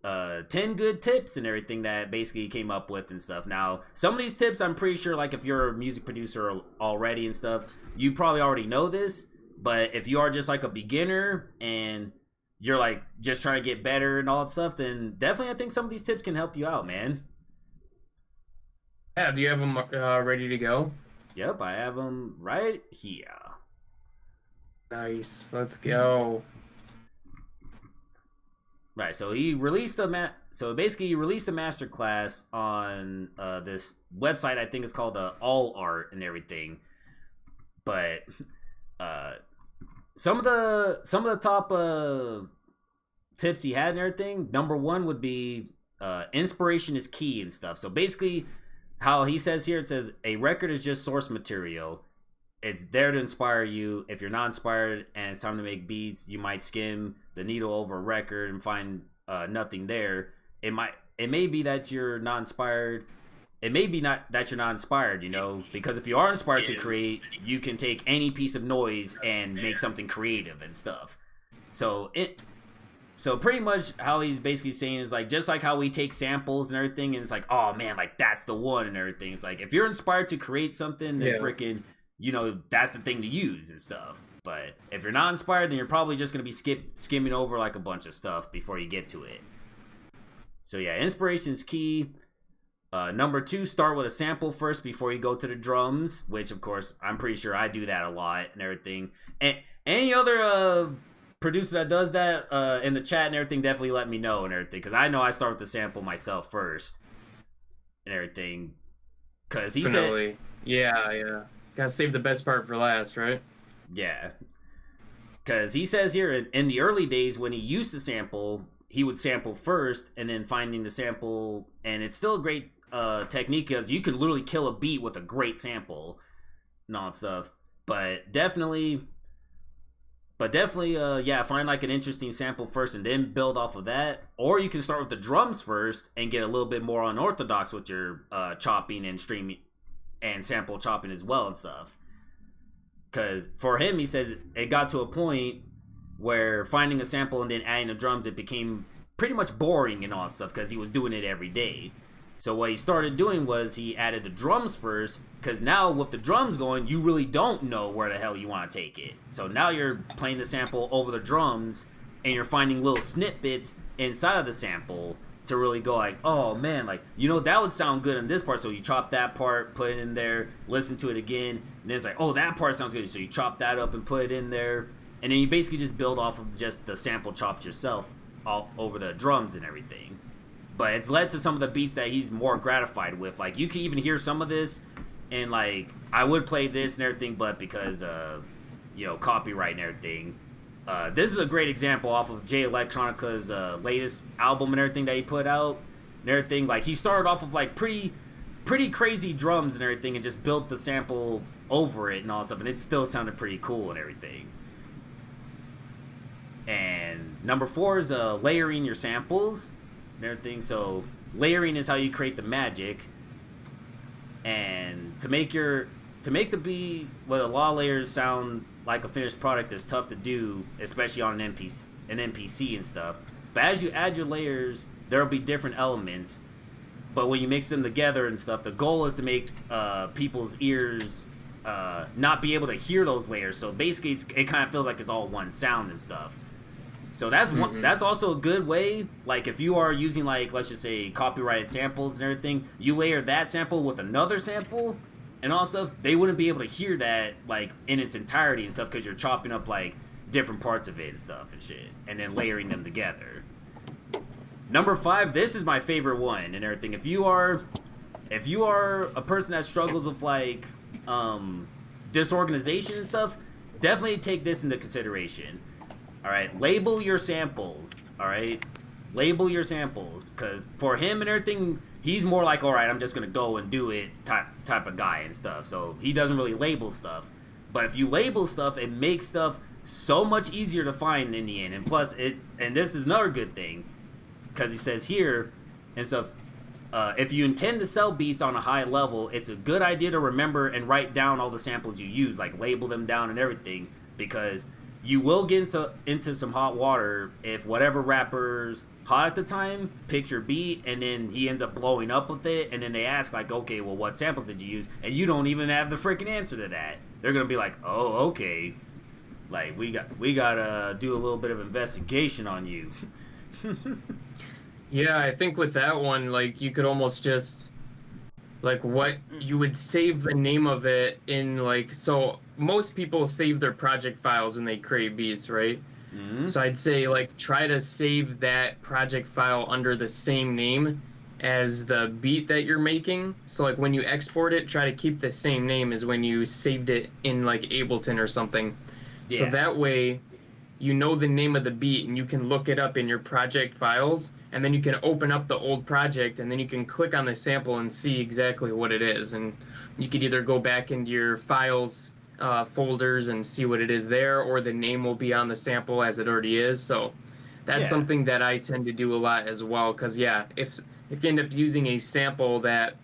10 good tips and everything that basically he came up with and stuff. Now, some of these tips, I'm pretty sure, like if you're a music producer already and stuff, you probably already know this. But if you are just like a beginner and you're like just trying to get better and all that stuff, then definitely I think some of these tips can help you out, man. Yeah, do you have them ready to go? Yep, I have them right here. Nice, let's go. Right, so he released so basically he released a masterclass on this website. I think it's called All Art and everything. But some of the top tips he had and everything. Number one would be inspiration is key and stuff. So basically, how he says here, it says a record is just source material. It's there to inspire you. If you're not inspired and it's time to make beats, you might skim the needle over a record and find nothing there. It may be that you're not inspired. It may be not that you're not inspired, you know, because if you are inspired to create, you can take any piece of noise and make something creative and stuff. So pretty much how he's basically saying is like, just like how we take samples and everything, and it's like, oh man, like that's the one and everything. It's like, if you're inspired to create something, then freaking, you know, that's the thing to use and stuff. But if you're not inspired, then you're probably just going to be skimming over like a bunch of stuff before you get to it. So yeah, inspiration is key. Number two, start with a sample first before you go to the drums, which of course I'm pretty sure I do that a lot and everything. And any other producer that does that in the chat and everything, definitely let me know and everything, because I know I start with the sample myself first and everything. Because he said, yeah, gotta save the best part for last, right? Yeah, because he says here in the early days when he used to sample, he would sample first and then finding the sample, and it's still a great technique because you can literally kill a beat with a great sample and all that stuff. But definitely, find like an interesting sample first and then build off of that. Or you can start with the drums first and get a little bit more unorthodox with your chopping and streaming and sample chopping as well and stuff. Because for him, he says it got to a point where finding a sample and then adding the drums, it became pretty much boring and all that stuff because he was doing it every day. So what he started doing was he added the drums first, because now with the drums going, you really don't know where the hell you want to take it. So now you're playing the sample over the drums and you're finding little snippets inside of the sample to really go like, oh man, like, you know, that would sound good in this part, so you chop that part, put it in there, listen to it again, and then it's like, oh, that part sounds good, so you chop that up and put it in there, and then you basically just build off of just the sample chops yourself all over the drums and everything. But it's led to some of the beats that he's more gratified with. Like, you can even hear some of this, and like, I would play this and everything, but because you know, copyright and everything, this is a great example off of Jay Electronica's latest album and everything that he put out. and everything. Like he started off with like pretty crazy drums and everything, and just built the sample over it and all that stuff, and it still sounded pretty cool and everything. And number 4 is layering your samples and everything. So layering is how you create the magic, and to make the beat with a lot of layers sound like a finished product is tough to do, especially on an MPC and stuff. But as you add your layers, there will be different elements. But when you mix them together and stuff, the goal is to make people's ears not be able to hear those layers. So basically, it kind of feels like it's all one sound and stuff. So that's that's also a good way. Like if you are using, like, let's just say copyrighted samples and everything, you layer that sample with another sample and all stuff, they wouldn't be able to hear that like in its entirety and stuff, because you're chopping up like different parts of it and stuff and shit, and then layering them together. Number 5, this is my favorite one and everything. If you are a person that struggles with like disorganization and stuff, definitely take this into consideration. All right, label your samples. All right, label your samples, because for him and everything, he's more like, all right, I'm just gonna go and do it type of guy and stuff. So he doesn't really label stuff. But if you label stuff, it makes stuff so much easier to find in the end. And plus, and this is another good thing, because he says here and stuff, if you intend to sell beats on a high level, it's a good idea to remember and write down all the samples you use, like label them down and everything, because you will get into some hot water if whatever rapper's hot at the time picks your beat, and then he ends up blowing up with it, and then they ask like, okay, well, what samples did you use? And you don't even have the freaking answer to that. They're gonna be like, oh, okay, like we gotta do a little bit of investigation on you. Yeah, I think with that one, like, you could almost just, like, what you would save the name of it in, like, so most people save their project files when they create beats, right? Mm-hmm. So I'd say, like, try to save that project file under the same name as the beat that you're making. So, like, when you export it, try to keep the same name as when you saved it in, like, Ableton or something. Yeah. So that way, you know the name of the beat, and you can look it up in your project files, and then you can open up the old project, and then you can click on the sample and see exactly what it is. And you could either go back into your files folders and see what it is there, or the name will be on the sample as it already is. So that's something that I tend to do a lot as well, because if you end up using a sample that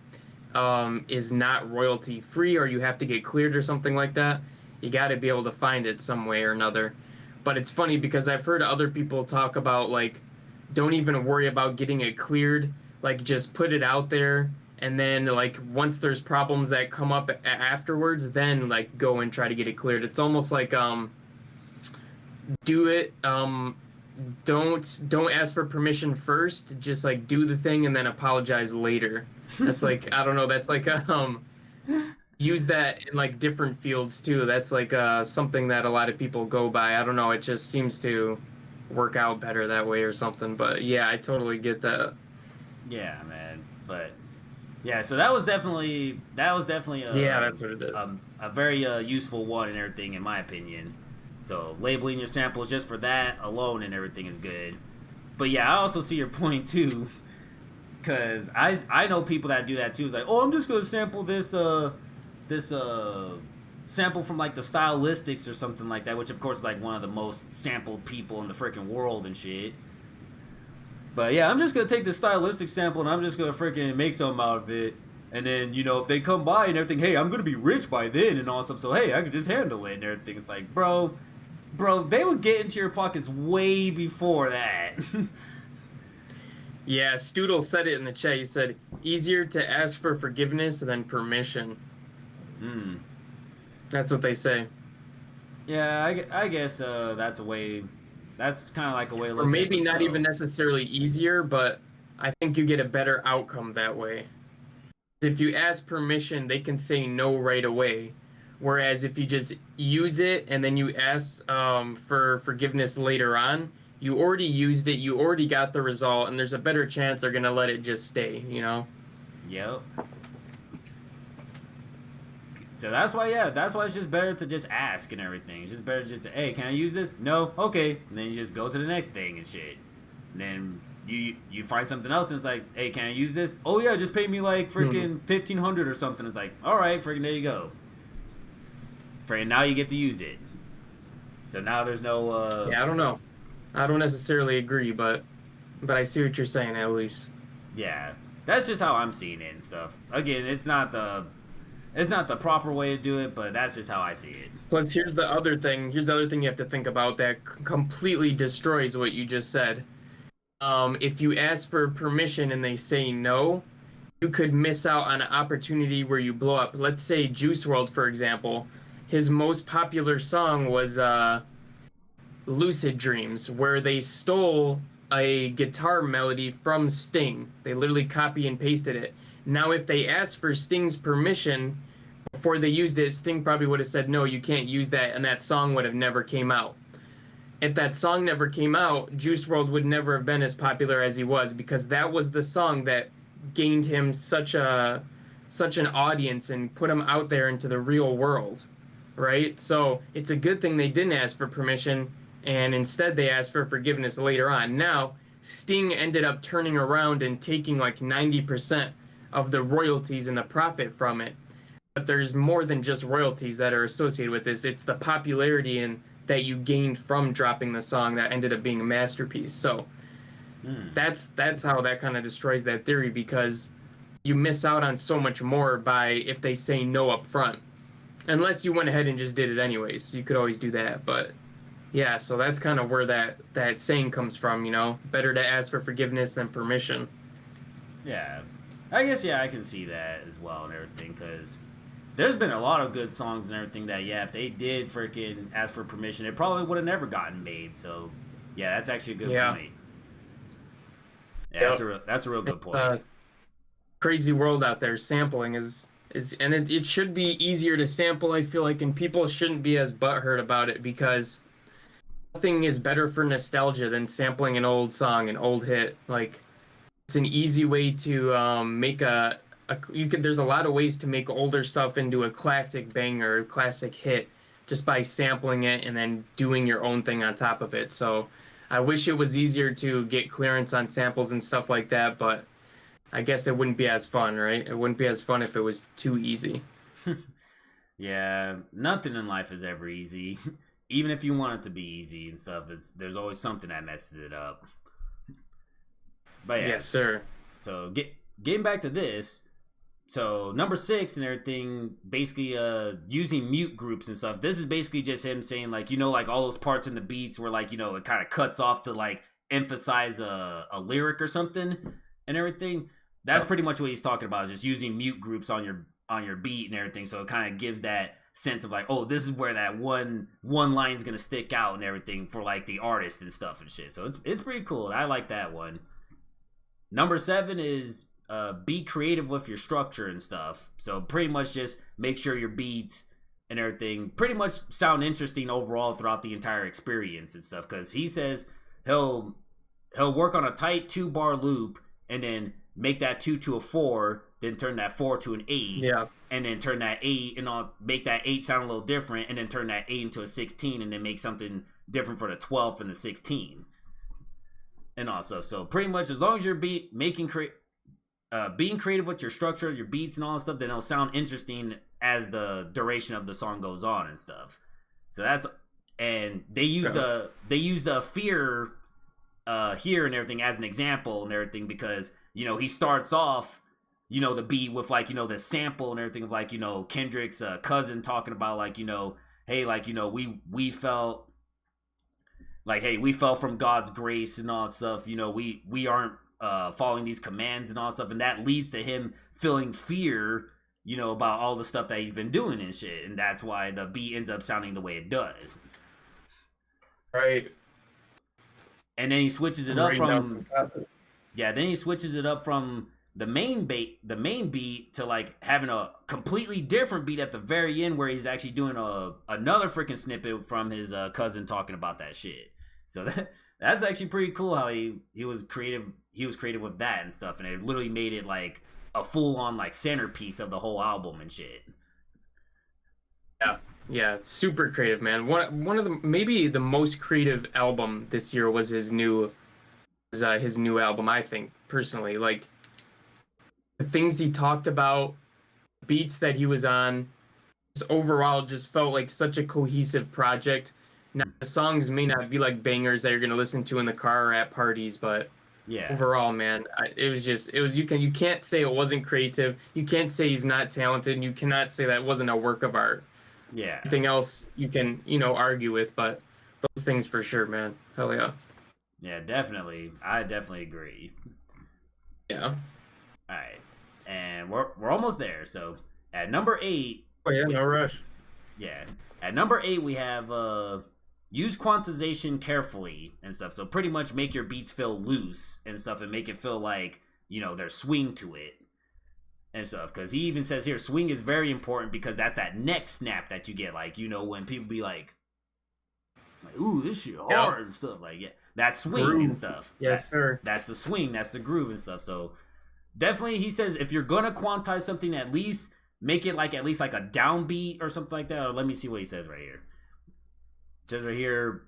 is not royalty free, or you have to get cleared or something like that, you got to be able to find it some way or another. But it's funny because I've heard other people talk about, like, don't even worry about getting it cleared, like, just put it out there, and then, like, once there's problems that come up afterwards, then, like, go and try to get it cleared. It's almost like do it, don't ask for permission first, just, like, do the thing and then apologize later. That's like, I don't know, that's like use that in, like, different fields too. That's like something that a lot of people go by. I don't know, it just seems to work out better that way or something. But yeah, I totally get that. Yeah, man. But yeah, so that was definitely yeah, that's what it is. A very useful one and everything, in my opinion. So labeling your samples just for that alone and everything is good. But yeah, I also see your point too, because I know people that do that too. It's like, oh, I'm just gonna sample this sample from, like, the Stylistics or something like that, which of course is, like, one of the most sampled people in the freaking world and shit. But yeah, I'm just gonna take the Stylistic sample and I'm just gonna freaking make something out of it, and then, you know, if they come by and everything, hey, I'm gonna be rich by then and all stuff, so hey, I can just handle it and everything. It's like, bro, they would get into your pockets way before that. Yeah, Stoodle said it in the chat. He said, easier to ask for forgiveness than permission. That's what they say. Yeah, I guess that's a way. That's kind of like a way to look at it. Or maybe not even necessarily easier, but I think you get a better outcome that way. If you ask permission, they can say no right away. Whereas if you just use it and then you ask for forgiveness later on, you already used it, you already got the result, and there's a better chance they're going to let it just stay, you know? Yep. So that's why it's just better to just ask and everything. It's just better to just say, hey, can I use this? No? Okay. And then you just go to the next thing and shit. And then you find something else and it's like, hey, can I use this? Oh yeah, just pay me like freaking 1,500 or something. It's like, all right, freaking there you go. Freaking now you get to use it. So now there's no. Yeah, I don't know. I don't necessarily agree, but I see what you're saying at least. Yeah, that's just how I'm seeing it and stuff. Again, it's not the proper way to do it, but that's just how I see it. Plus, here's the other thing. Here's the other thing you have to think about that completely destroys what you just said. If you ask for permission and they say no, you could miss out on an opportunity where you blow up. Let's say Juice WRLD, for example, his most popular song was Lucid Dreams, where they stole a guitar melody from Sting. They literally copy and pasted it. Now, if they asked for Sting's permission before they used it, Sting probably would have said, no, you can't use that, and that song would have never came out. If that song never came out, Juice WRLD would never have been as popular as he was, because that was the song that gained him such an audience and put him out there into the real world, right? So it's a good thing they didn't ask for permission, and instead they asked for forgiveness later on. Now, Sting ended up turning around and taking like 90% of the royalties and the profit from it. But there's more than just royalties that are associated with this. It's the popularity and that you gained from dropping the song that ended up being a masterpiece. So that's how that kind of destroys that theory, because you miss out on so much more by if they say no up front. Unless you went ahead and just did it anyways. You could always do that. But yeah, so that's kind of where that saying comes from, you know? Better to ask for forgiveness than permission. Yeah. I guess, yeah, I can see that as well and everything, because there's been a lot of good songs and everything that, yeah, if they did freaking ask for permission, it probably would have never gotten made. So, yeah, that's actually a good point. Yeah, yep. That's a real good point. Crazy world out there. Sampling is and it should be easier to sample, I feel like, and people shouldn't be as butthurt about it, because nothing is better for nostalgia than sampling an old song, an old hit. Like, it's an easy way to make there's a lot of ways to make older stuff into a classic banger, classic hit, just by sampling it and then doing your own thing on top of it. So I wish it was easier to get clearance on samples and stuff like that, but I guess it wouldn't be as fun, right? It wouldn't be as fun if it was too easy. Yeah, nothing in life is ever easy. Even if you want it to be easy and stuff, there's always something that messes it up. But yeah. Yes, sir. So getting back to this, so number 6 and everything, basically using mute groups and stuff. This is basically just him saying, like, you know, like all those parts in the beats where, like, you know, it kind of cuts off to like emphasize a lyric or something and everything. That's pretty much what he's talking about, is just using mute groups on your beat and everything. So it kind of gives that sense of like, oh, this is where that one line is gonna stick out and everything for like the artist and stuff and shit. So it's pretty cool. I like that one. Number 7 is be creative with your structure and stuff. So pretty much just make sure your beats and everything pretty much sound interesting overall throughout the entire experience and stuff. Because he says he'll work on a tight 2-bar loop and then make that 2 to a 4, then turn that 4 to an 8, and then turn that 8 and make that 8 sound a little different, and then turn that 8 into a 16, and then make something different for the 12th and the 16. And also, so pretty much as long as you're being creative with your structure, your beats and all that stuff, then it'll sound interesting as the duration of the song goes on and stuff. So that's, and they use the fear here and everything as an example and everything, because, you know, he starts off, you know, the beat with, like, you know, the sample and everything of, like, you know, Kendrick's cousin talking about, like, you know, hey, like, you know, we felt like, hey, we fell from God's grace and all that stuff, you know, we aren't following these commands and all that stuff, and that leads to him feeling fear, you know, about all the stuff that he's been doing and shit, and that's why the beat ends up sounding the way it does. Right. And then he switches it up from then he switches it up from the main beat to like having a completely different beat at the very end, where he's actually doing another freaking snippet from his cousin talking about that shit. So that's actually pretty cool how he was creative. He was creative with that and stuff, and it literally made it like a full on like centerpiece of the whole album and shit. Yeah, super creative, man. One of the maybe the most creative album this year was his new his new album, I think, personally. Like, the things he talked about, beats that he was on, just overall just felt like such a cohesive project. Now, the songs may not be like bangers that you're gonna listen to in the car or at parties, but Yeah. overall, man, you can't say it wasn't creative. You can't say he's not talented. And you cannot say that wasn't a work of art. Yeah. Everything else you can, argue with, but those things for sure, man. Hell yeah. Yeah, definitely. I definitely agree. Yeah. All right. And we're almost there. So at number 8. Oh yeah, no rush. Yeah. At number 8 we have use quantization carefully and stuff. So pretty much make your beats feel loose and stuff and make it feel like, there's swing to it and stuff. Because he even says here, swing is very important because that's that neck snap that you get. Like, when people be like ooh, this shit hard and stuff. Like, yeah, that swing Groove. and stuff. Yes, sir. That's the swing. That's the groove and stuff. So definitely he says if you're going to quantize something, at least make it like at least like a downbeat or something like that. Or let me see what he says right here. It says right here,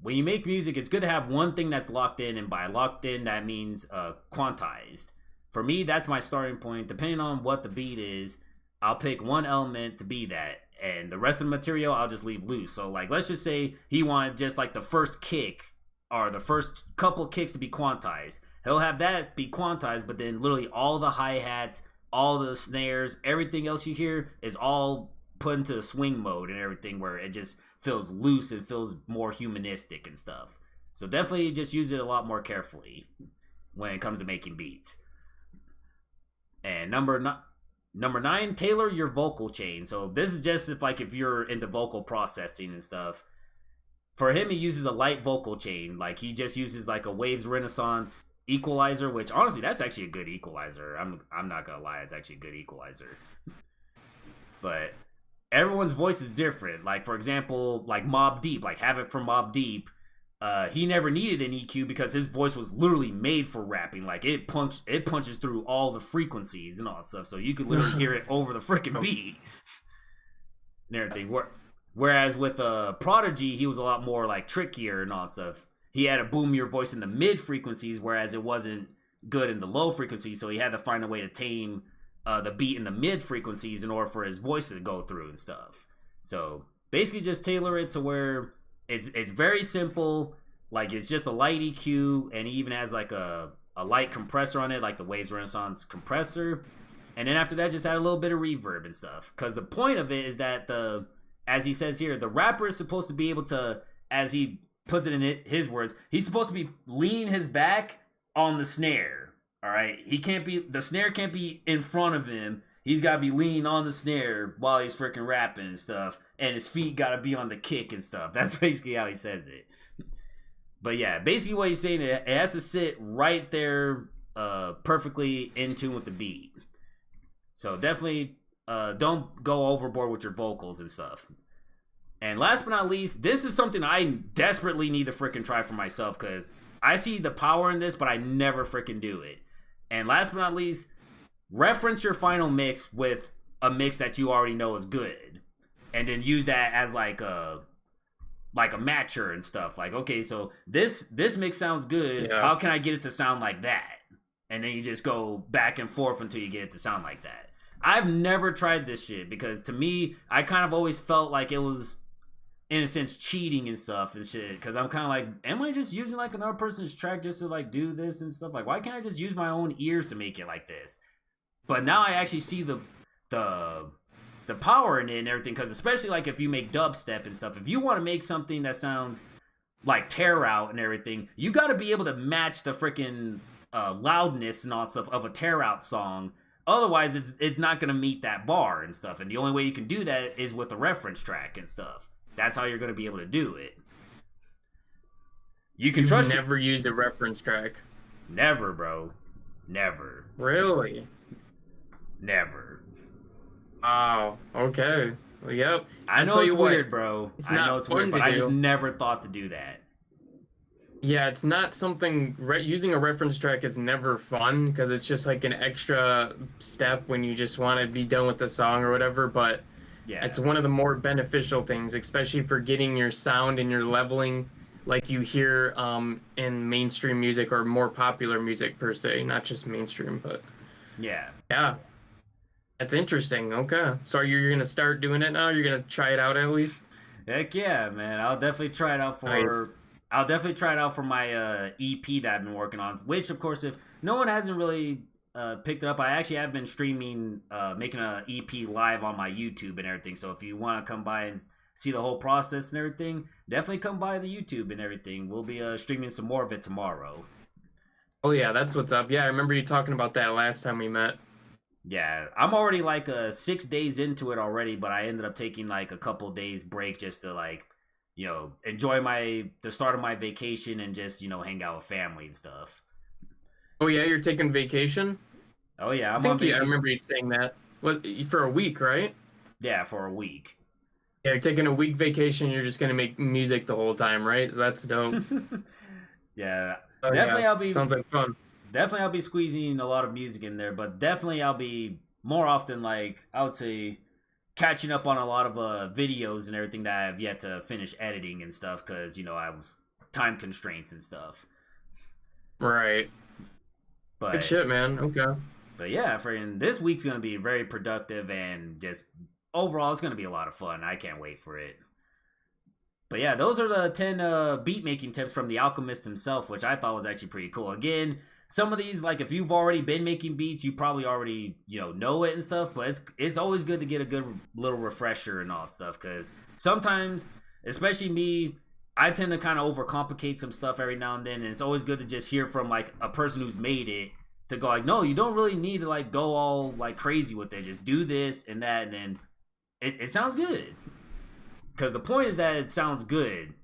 when you make music, it's good to have one thing that's locked in, and by locked in, that means quantized. For me, that's my starting point. Depending on what the beat is, I'll pick one element to be that, and the rest of the material, I'll just leave loose. So, like, let's just say he wanted just like the first kick or the first couple kicks to be quantized. He'll have that be quantized, but then literally all the hi-hats, all the snares, everything else you hear is all put into swing mode and everything, where it just feels loose and feels more humanistic and stuff. So definitely just use it a lot more carefully when it comes to making beats. And number 9, tailor your vocal chain. So this is just if you're into vocal processing and stuff. For him, he uses a light vocal chain. Like, he just uses like a Waves Renaissance equalizer, which honestly, that's actually a good equalizer. I'm not gonna lie, it's actually a good equalizer. But everyone's voice is different. Like, for example, like Mobb Deep, like Havoc from Mobb Deep, he never needed an EQ because his voice was literally made for rapping. Like, it punches through all the frequencies and all that stuff, so you could literally hear it over the freaking beat and everything. Whereas with Prodigy, he was a lot more like trickier and all that stuff. He had to boom your voice in the mid frequencies, whereas it wasn't good in the low frequencies, so he had to find a way to tame the beat in the mid frequencies in order for his voice to go through and stuff. So basically just tailor it to where it's very simple. Like, it's just a light EQ, and he even has like a light compressor on it, like the Waves Renaissance compressor. And then after that, just add a little bit of reverb and stuff. Because the point of it is that as he says here, the rapper is supposed to be able to, as he puts it in his words, he's supposed to be leaning his back on the snare. All right, the snare can't be in front of him. He's got to be leaning on the snare while he's freaking rapping and stuff. And his feet got to be on the kick and stuff. That's basically how he says it. But yeah, basically what he's saying, it has to sit right there perfectly in tune with the beat. So definitely don't go overboard with your vocals and stuff. And last but not least, this is something I desperately need to freaking try for myself, because I see the power in this, but I never freaking do it. And last but not least, reference your final mix with a mix that you already know is good, and then use that as like a matcher and stuff. Like, okay, so this mix sounds good. Yeah. How can I get it to sound like that? And then you just go back and forth until you get it to sound like that. I've never tried this shit because to me, I kind of always felt like it was, in a sense, cheating and stuff and shit. Because I'm kind of like, am I just using like another person's track just to like do this and stuff? Like, why can't I just use my own ears to make it like this? But now I actually see the power in it and everything. Because especially like if you make dubstep and stuff, if you want to make something that sounds like Tear Out and everything, you got to be able to match the freaking loudness and all stuff of a Tear Out song. Otherwise, it's not going to meet that bar and stuff. And the only way you can do that is with a reference track and stuff. That's how you're going to be able to do it. You've never used a reference track. Never, bro. Never. Really? Never. Oh, okay. Well, yep. I know it's weird, bro. I know it's weird, but I just never thought to do that. Yeah, it's not something... using a reference track is never fun, because it's just like an extra step when you just want to be done with the song or whatever, but... Yeah. It's one of the more beneficial things, especially for getting your sound and your leveling like you hear in mainstream music or more popular music per se, not just mainstream, but Yeah. yeah, that's interesting. Okay. So you're gonna start doing it now? You're gonna try it out at least? Heck yeah, man. I'll definitely try it out Nice. for. I'll definitely try it out for my EP that I've been working on. Which, of course, if no one hasn't really picked it up, I actually have been streaming, making an EP live on my YouTube and everything. So if you want to come by and see the whole process and everything, definitely come by the YouTube and everything. We'll be streaming some more of it tomorrow. Oh yeah, that's what's up. Yeah, I remember you talking about that last time we met. Yeah, I'm already like 6 days into it already, but I ended up taking like a couple days break just to like, enjoy the start of my vacation and just hang out with family and stuff. Oh yeah, you're taking vacation? Oh yeah, I I'm on think I vacation. remember you saying that. Was for a week, right? Yeah, for a week. Yeah, you're taking a week vacation, you're just gonna make music the whole time, right? That's dope. Yeah, Oh definitely yeah. I'll be Sounds like fun. definitely I'll be squeezing a lot of music in there, but definitely I'll be more often like I would say catching up on a lot of videos and everything that I've yet to finish editing and stuff because I have time constraints and stuff. Right. Good But shit, man. Okay. but yeah, friend, this week's gonna be very productive and just overall it's gonna be a lot of fun. I can't wait for it. But yeah, those are the 10 beat making tips from the Alchemist himself, which I thought was actually pretty cool. Again, some of these, like if you've already been making beats, you probably already know it and stuff. But it's always good to get a good little refresher and all that stuff because sometimes, especially me, I tend to kind of overcomplicate some stuff every now and then, and it's always good to just hear from like a person who's made it to go like, no, you don't really need to like go all like crazy with it. Just do this and that, and then it sounds good. Because the point is that it sounds good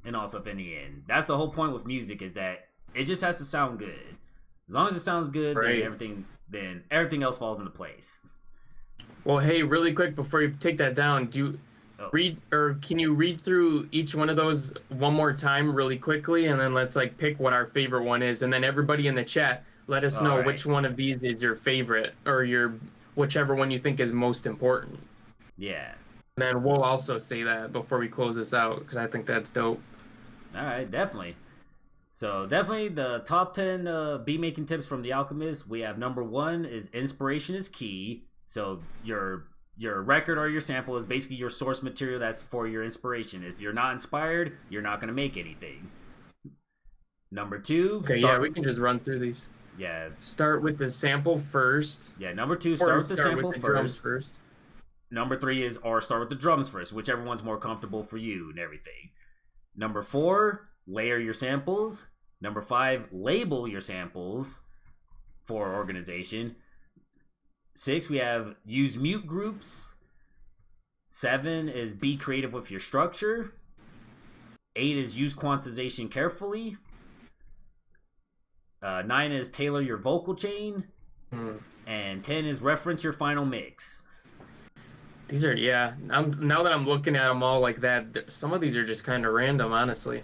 and all stuff in the end. That's the whole point with music is that it just has to sound good. As long as it sounds good, Right. then everything else falls into place. Well, hey, really quick before you take that down, do you Oh, read or can you read through each one of those one more time really quickly and then let's like pick what our favorite one is and then everybody in the chat let us all know right. which one of these is your favorite or your whichever one you think is most important. Yeah. And then we'll also say that before we close this out because I think that's dope. All right, definitely. So definitely the top 10 beat making tips from The Alchemist. We have number 1 is inspiration is key. So your record or your sample is basically your source material that's for your inspiration. If you're not inspired, you're not going to make anything. Number 2, Okay, yeah, we can just run through these. Yeah. Start with the sample first. Yeah, number 2, Or start with the start sample with the drums first. Number 3 is or start with the drums first, whichever one's more comfortable for you and everything. Number 4, layer your samples. Number 5, label your samples for organization. 6, we have use mute groups. 7 is be creative with your structure. 8 is use quantization carefully. 9 is tailor your vocal chain. And 10 is reference your final mix. These are, yeah. Now that I'm looking at them all like that, some of these are just kind of random, honestly.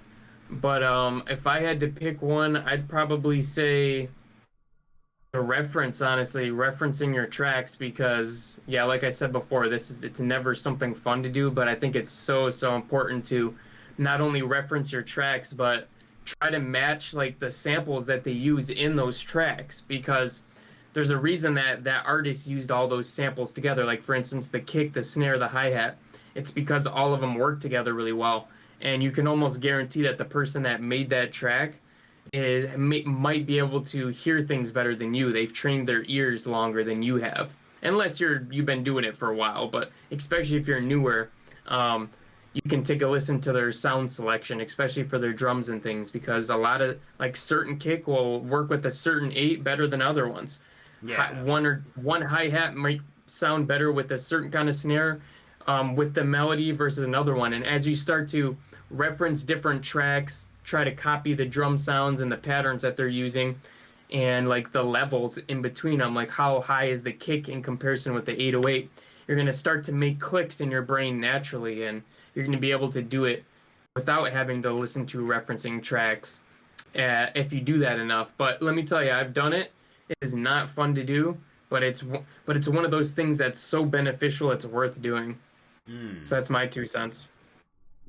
But if I had to pick one, I'd probably say the reference, honestly, referencing your tracks because, yeah, like I said before, it's never something fun to do, but I think it's so important to not only reference your tracks, but try to match like the samples that they use in those tracks because there's a reason that artist used all those samples together. Like for instance, the kick, the snare, the hi-hat. It's because all of them work together really well. And you can almost guarantee that the person that made that track might be able to hear things better than you. They've trained their ears longer than you have, unless you've been doing it for a while. But especially if you're newer, you can take a listen to their sound selection, especially for their drums and things, because a lot of like certain kick will work with a certain 8 better than other ones. Yeah. One hi-hat might sound better with a certain kind of snare with the melody versus another one. And as you start to reference different tracks, try to copy the drum sounds and the patterns that they're using and like the levels in between them, like how high is the kick in comparison with the 808, you're going to start to make clicks in your brain naturally, and you're going to be able to do it without having to listen to referencing tracks if you do that enough. But let me tell you, I've done it. It is not fun to do, but it's one of those things that's so beneficial it's worth doing. So that's my 2 cents.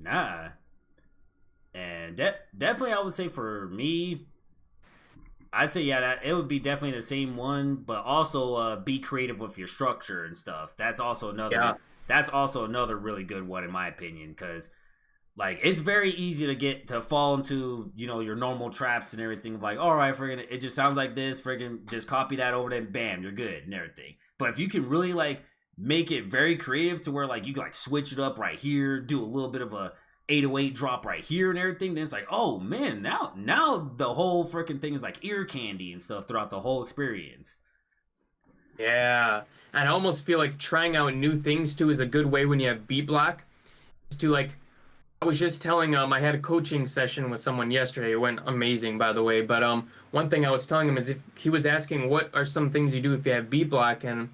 Nah. And definitely, I would say for me, I'd say yeah, that it would be definitely the same one, but also be creative with your structure and stuff. That's also another. Yeah. That's also another really good one in my opinion, because like it's very easy to get to fall into your normal traps and everything. Like, all right, friggin', it just sounds like this. Friggin', just copy that over there, bam, you're good and everything. But if you can really like make it very creative to where like you can like switch it up right here, do a little bit of a 808 drop right here and everything, then it's like, oh man, now the whole freaking thing is like ear candy and stuff throughout the whole experience. Yeah. And I almost feel like trying out new things too is a good way when you have beat block. Is to like, I was just telling I had a coaching session with someone yesterday. It went amazing, by the way. But one thing I was telling him is, if he was asking what are some things you do if you have beat block, and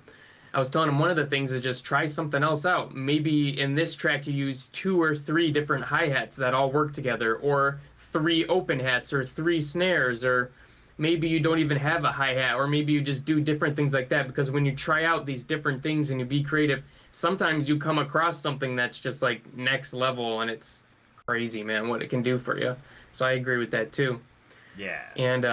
I was telling him one of the things is just try something else out. Maybe in this track you use 2 or 3 different hi-hats that all work together, or 3 open hats, or 3 snares, or maybe you don't even have a hi-hat, or maybe you just do different things like that. Because when you try out these different things and you be creative, sometimes you come across something that's just like next level, and it's crazy, man, what it can do for you. So I agree with that too. Yeah. And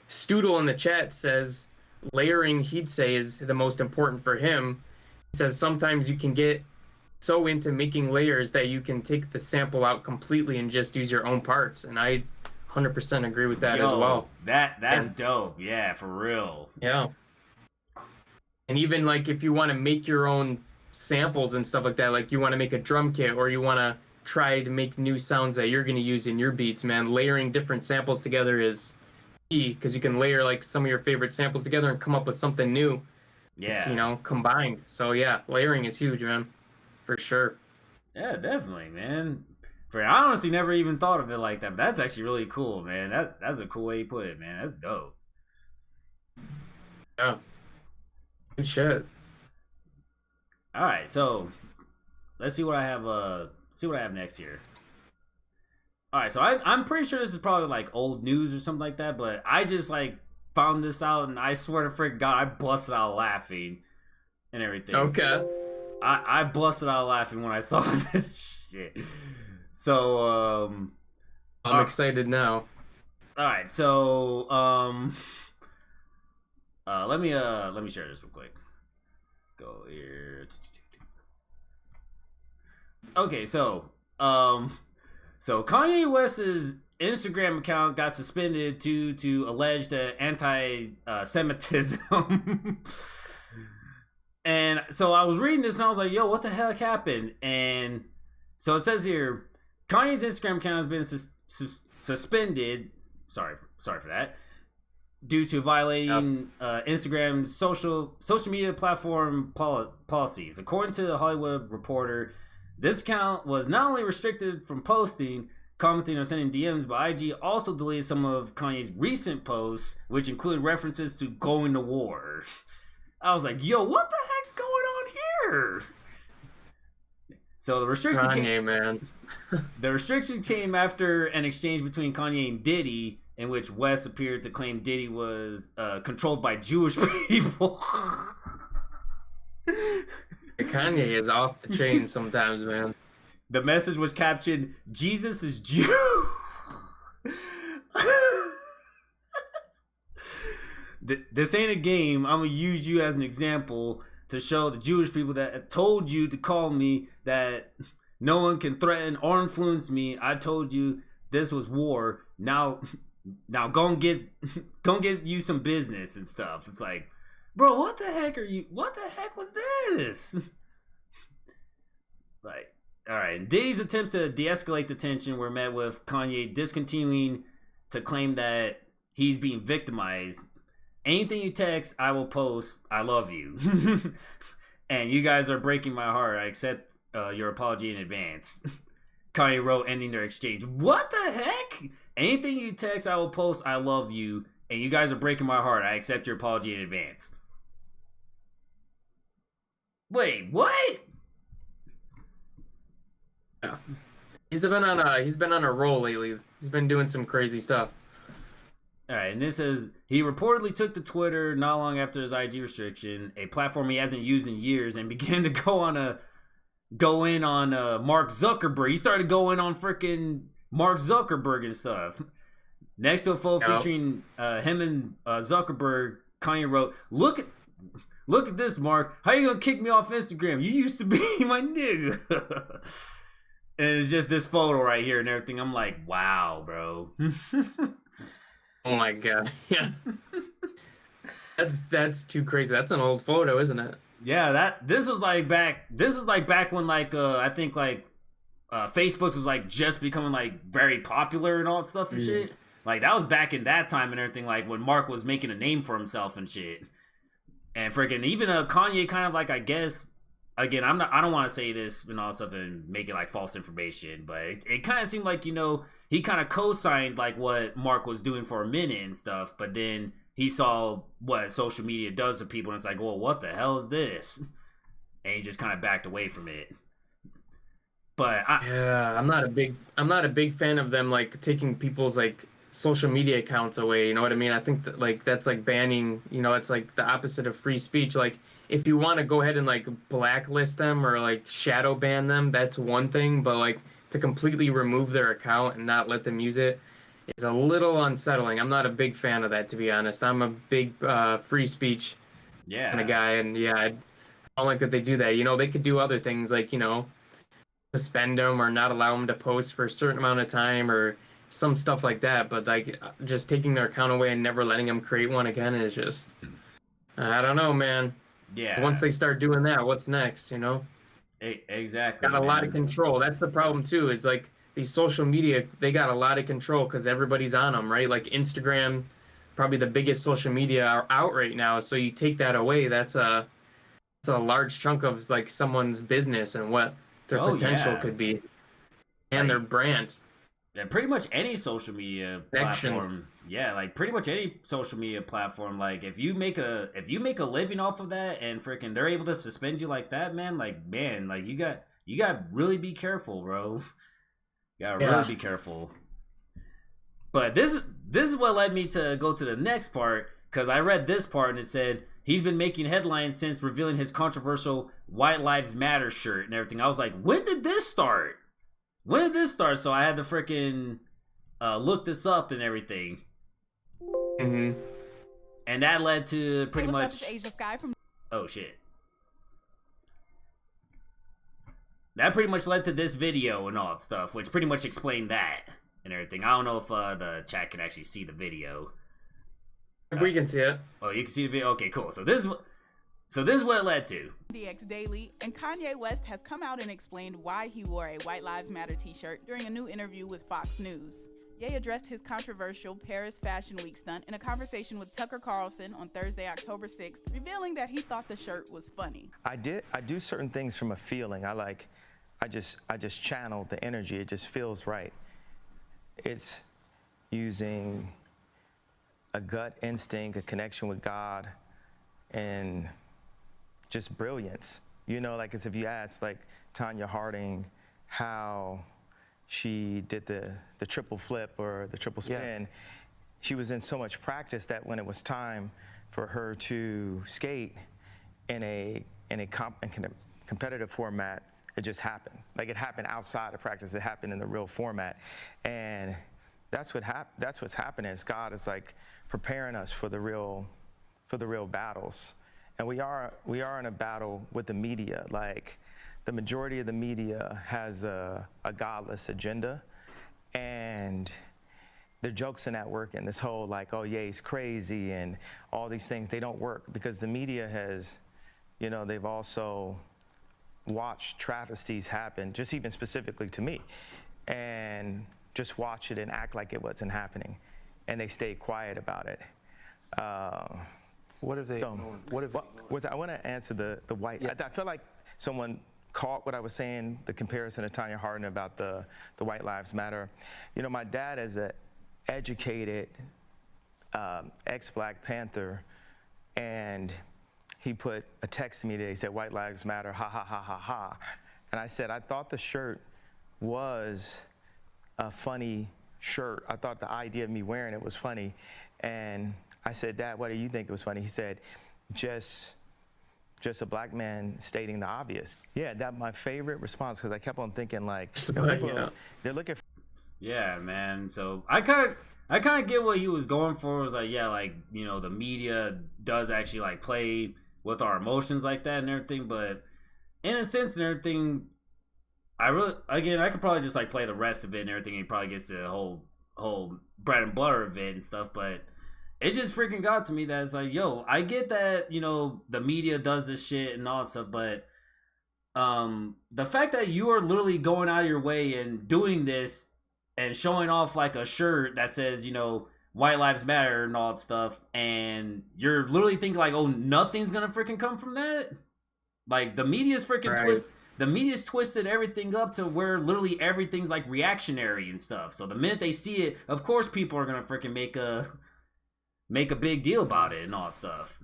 Stoodle in the chat says layering, he'd say, is the most important for him. He says sometimes you can get so into making layers that you can take the sample out completely and just use your own parts. And I 100% agree with that as well. That's dope. Yeah, for real. Yeah. And even like if you want to make your own samples and stuff like that, like you want to make a drum kit, or you want to try to make new sounds that you're going to use in your beats, man, layering different samples together is key, because you can layer like some of your favorite samples together and come up with something new. Yeah. It's, combined. So yeah, layering is huge, man, for sure. Yeah, definitely, man. I honestly never even thought of it like that, but that's actually really cool, man. That's a cool way you put it, man. That's dope. Yeah. Good shit. All right, so let's see what I have. See what I have next here. All right, so I'm pretty sure this is probably like old news or something like that, but I just like found this out, and I swear to freaking God, I busted out laughing and everything. Okay. I busted out laughing when I saw this shit. So I'm excited now. All right, so let me share this real quick. Go here. Okay, so Kanye West's Instagram account got suspended due to alleged anti-Semitism. And so I was reading this and I was like, yo, what the heck happened? And so it says here, Kanye's Instagram account has been suspended. Sorry for that. Due to violating Instagram's social media platform policies. According to the Hollywood Reporter, this account was not only restricted from posting, commenting, or sending DMs, but IG also deleted some of Kanye's recent posts, which include references to going to war. I was like, yo, what the heck's going on here? So the restriction the restriction came after an exchange between Kanye and Diddy, in which West appeared to claim Diddy was controlled by Jewish people. Kanye is off the chain sometimes, man. The message was captioned, "Jesus is Jew." This ain't a game. I'm gonna use you as an example to show the Jewish people that told you to call me that no one can threaten or influence me. I told you this was war. Now go and get you some business and stuff. It's like, bro, what the heck was this? Like, all right. Diddy's attempts to de-escalate the tension were met with Kanye discontinuing to claim that he's being victimized. Anything you text, I will post. I love you. And you guys are breaking my heart. I accept your apology in advance. Kanye wrote, ending their exchange. What the heck? Anything you text, I will post. I love you. And you guys are breaking my heart. I accept your apology in advance. Wait, what? Yeah. He's been on a roll lately. He's been doing some crazy stuff. All right, and this says he reportedly took to Twitter not long after his IG restriction, a platform he hasn't used in years, and began to go in on Mark Zuckerberg. He started going on freaking Mark Zuckerberg and stuff. Next to a photo featuring him and Zuckerberg, Kanye wrote, Look at this, Mark. How you gonna kick me off Instagram? You used to be my nigga." And it's just this photo right here and everything. I'm like, wow, bro. Oh my god. Yeah. That's too crazy. That's an old photo, isn't it? Yeah, this was like back when I think Facebook was like just becoming like very popular and all that stuff and shit. Like that was back in that time and everything, like when Mark was making a name for himself and shit. And freaking even Kanye kind of like, I guess, again, I don't want to say this and all stuff and make it like false information, but it kind of seemed like, he kind of co-signed like what Mark was doing for a minute and stuff, but then he saw what social media does to people and it's like, well, what the hell is this? And he just kind of backed away from it. But I'm not a big fan of them like taking people's like social media accounts away, you know what I mean? I think that like that's like banning, it's like the opposite of free speech. Like if you want to go ahead and like blacklist them or like shadow ban them, that's one thing, but like to completely remove their account and not let them use it is a little unsettling. I'm not a big fan of that, to be honest. I'm a big free speech kind of guy, and I don't like that they do that. They could do other things like, suspend them or not allow them to post for a certain amount of time or some stuff like that, but like just taking their account away and never letting them create one again is just, I don't know, man. Yeah. Once they start doing that, what's next, Exactly. Got a lot of control. That's the problem too, is like these social media, they got a lot of control because everybody's on them, right? Like Instagram, probably the biggest social media out right now. So you take that away, that's a large chunk of like someone's business and what their potential could be and their brand. Yeah, pretty much any social media platform. Yeah, like pretty much any social media platform. Like if you make a living off of that and freaking they're able to suspend you like that, man, like you got really be careful, bro. You gotta really be careful. But this is what led me to go to the next part, because I read this part and it said he's been making headlines since revealing his controversial White Lives Matter shirt and everything. I was like, when did this start? So I had to freaking look this up and everything. Mm-hmm. And that led to pretty much... Oh, shit. That pretty much led to this video and all that stuff, which pretty much explained that and everything. I don't know if the chat can actually see the video. We can see it. Oh, you can see the video? Okay, cool. So this is what it led to. DX Daily, and Kanye West has come out and explained why he wore a White Lives Matter t-shirt during a new interview with Fox News. Ye addressed his controversial Paris Fashion Week stunt in a conversation with Tucker Carlson on Thursday, October 6th, revealing that he thought the shirt was funny. I do certain things from a feeling. I just channel the energy. It just feels right. It's using a gut instinct, a connection with God, and just brilliance. Like as if you asked like Tanya Harding how she did the triple flip or the triple spin, she was in so much practice that when it was time for her to skate in a competitive format, it just happened. Like it happened outside of practice. It happened in the real format, and that's what's happening. Is God is like preparing us for the real battles. And we are in a battle with the media. Like the majority of the media has a godless agenda, and the jokes in that work and this whole like, oh yeah, he's crazy and all these things, they don't work because the media has, they've also watched travesties happen, just even specifically to me, and just watch it and act like it wasn't happening, and they stay quiet about it. What have they? I want to answer the white. Yeah. I feel like someone caught what I was saying, the comparison to Tanya Harding about the White Lives Matter. My dad is an educated ex-Black Panther, and he put a text to me today. He said, "White Lives Matter, ha ha ha ha ha," and I said, I thought the shirt was a funny shirt. I thought the idea of me wearing it was funny, and I said, "Dad, what do you think it was funny?" He said, just a Black man stating the obvious. Yeah, that my favorite response, because I kept on thinking like, they're looking for Yeah, man. So I kind of get what he was going for. It was like, yeah, like, you know, the media does actually like play with our emotions like that and everything, but in a sense and everything, I could probably just like play the rest of it and everything. And he probably gets the whole bread and butter of it and stuff, but it just freaking got to me that it's like, yo, I get that, you know, the media does this shit and all that stuff, but the fact that you are literally going out of your way and doing this and showing off like a shirt that says, you know, White Lives Matter and all that stuff, and you're literally thinking like, oh, nothing's gonna freaking come from that. Like the media's freaking the media's twisted everything up to where literally everything's like reactionary and stuff. So the minute they see it, of course people are gonna freaking make a big deal about it and all that stuff.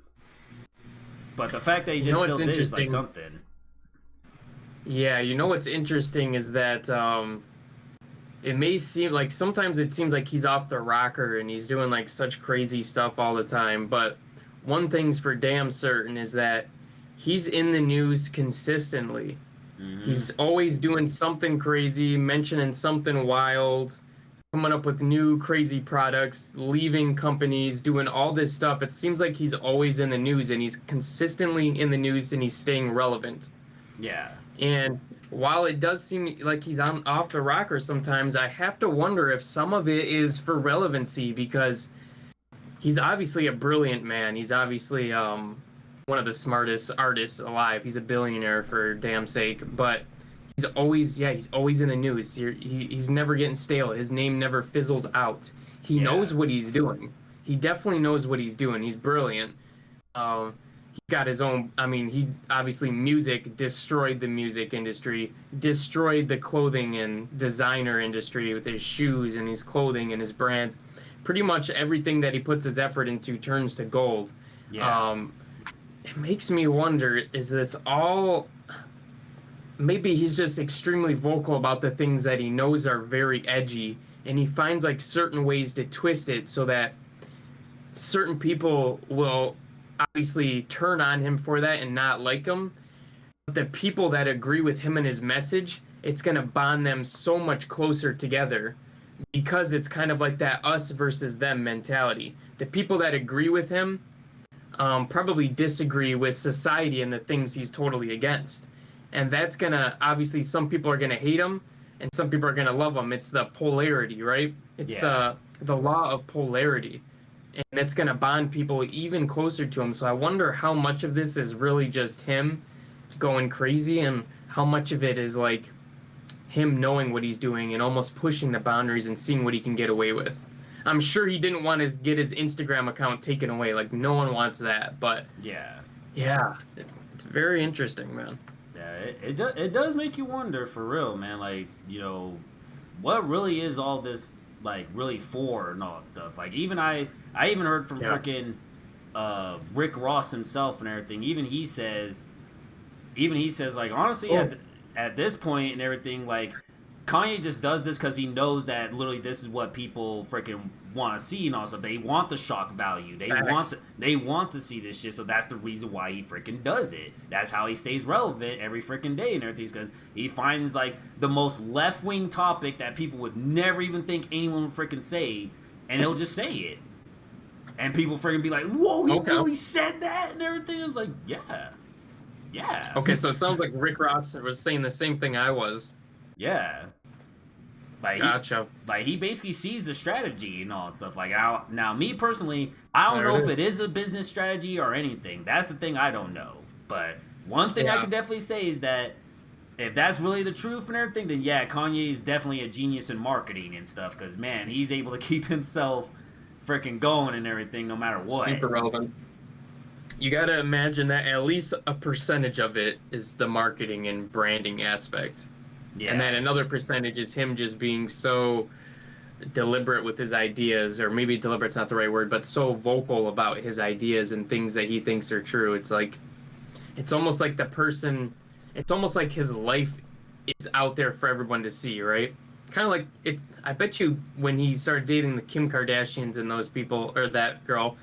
But the fact that he just still did is like something. Yeah, you know what's interesting is that it may seem like sometimes it seems like he's off the rocker and he's doing like such crazy stuff all the time, but one thing's for damn certain is that he's in the news consistently. Mm-hmm. He's always doing something crazy, mentioning something wild, coming up with new crazy products, leaving companies, doing all this stuff. It seems like he's always in the news, and he's consistently in the news, and he's staying relevant. Yeah. And while it does seem like he's off the rocker sometimes, I have to wonder if some of it is for relevancy, because he's obviously a brilliant man. He's obviously one of the smartest artists alive. He's a billionaire for damn sake, but he's always in the news. He's never getting stale. His name never fizzles out. He knows what he's doing. He definitely knows what he's doing. He's brilliant. He got his own, I mean, he obviously music destroyed the music industry, destroyed the clothing and designer industry with his shoes and his clothing and his brands. Pretty much everything that he puts his effort into turns to gold. Yeah. It makes me wonder, is this all... Maybe he's just extremely vocal about the things that he knows are very edgy, and he finds like certain ways to twist it so that certain people will obviously turn on him for that and not like him. But the people that agree with him and his message, it's going to bond them so much closer together, because it's kind of like that us versus them mentality. The people that agree with him probably disagree with society and the things he's totally against. And that's going to, obviously, some people are going to hate him and some people are going to love him. It's the polarity, right? It's the law of polarity. And it's going to bond people even closer to him. So I wonder how much of this is really just him going crazy and how much of it is like him knowing what he's doing and almost pushing the boundaries and seeing what he can get away with. I'm sure he didn't want to get his Instagram account taken away. Like, no one wants that. But yeah, it's very interesting, man. Yeah, it does make you wonder for real, man. Like, you know, what really is all this like really for and all that stuff? Like, even I even heard from freaking Rick Ross himself and everything. Even he says like, honestly, at this point and everything, like, Kanye just does this because he knows that literally this is what people freaking want to see and all stuff. They want the shock value. They want to see this shit. So that's the reason why he freaking does it. That's how he stays relevant every freaking day and everything, because he finds like the most left wing topic that people would never even think anyone would freaking say, and he'll just say it, and people freaking be like, "Whoa, he really said that?" and everything. It's like, yeah. Okay, so it sounds like Rick Ross was saying the same thing I was. Yeah. Like, gotcha. He basically sees the strategy and all that stuff. Like, now, me personally, I don't know if it is a business strategy or anything. That's the thing I don't know. But one thing I can definitely say is that if that's really the truth and everything, then yeah, Kanye is definitely a genius in marketing and stuff. Because, man, he's able to keep himself freaking going and everything no matter what. Super relevant. You got to imagine that at least a percentage of it is the marketing and branding aspect. Yeah. And then another percentage is him just being so deliberate with his ideas, or maybe deliberate's not the right word, but so vocal about his ideas and things that he thinks are true. It's like, it's almost like it's almost like his life is out there for everyone to see, right? Kind of like it. I bet you when he started dating the Kim Kardashians and those people, or that girl,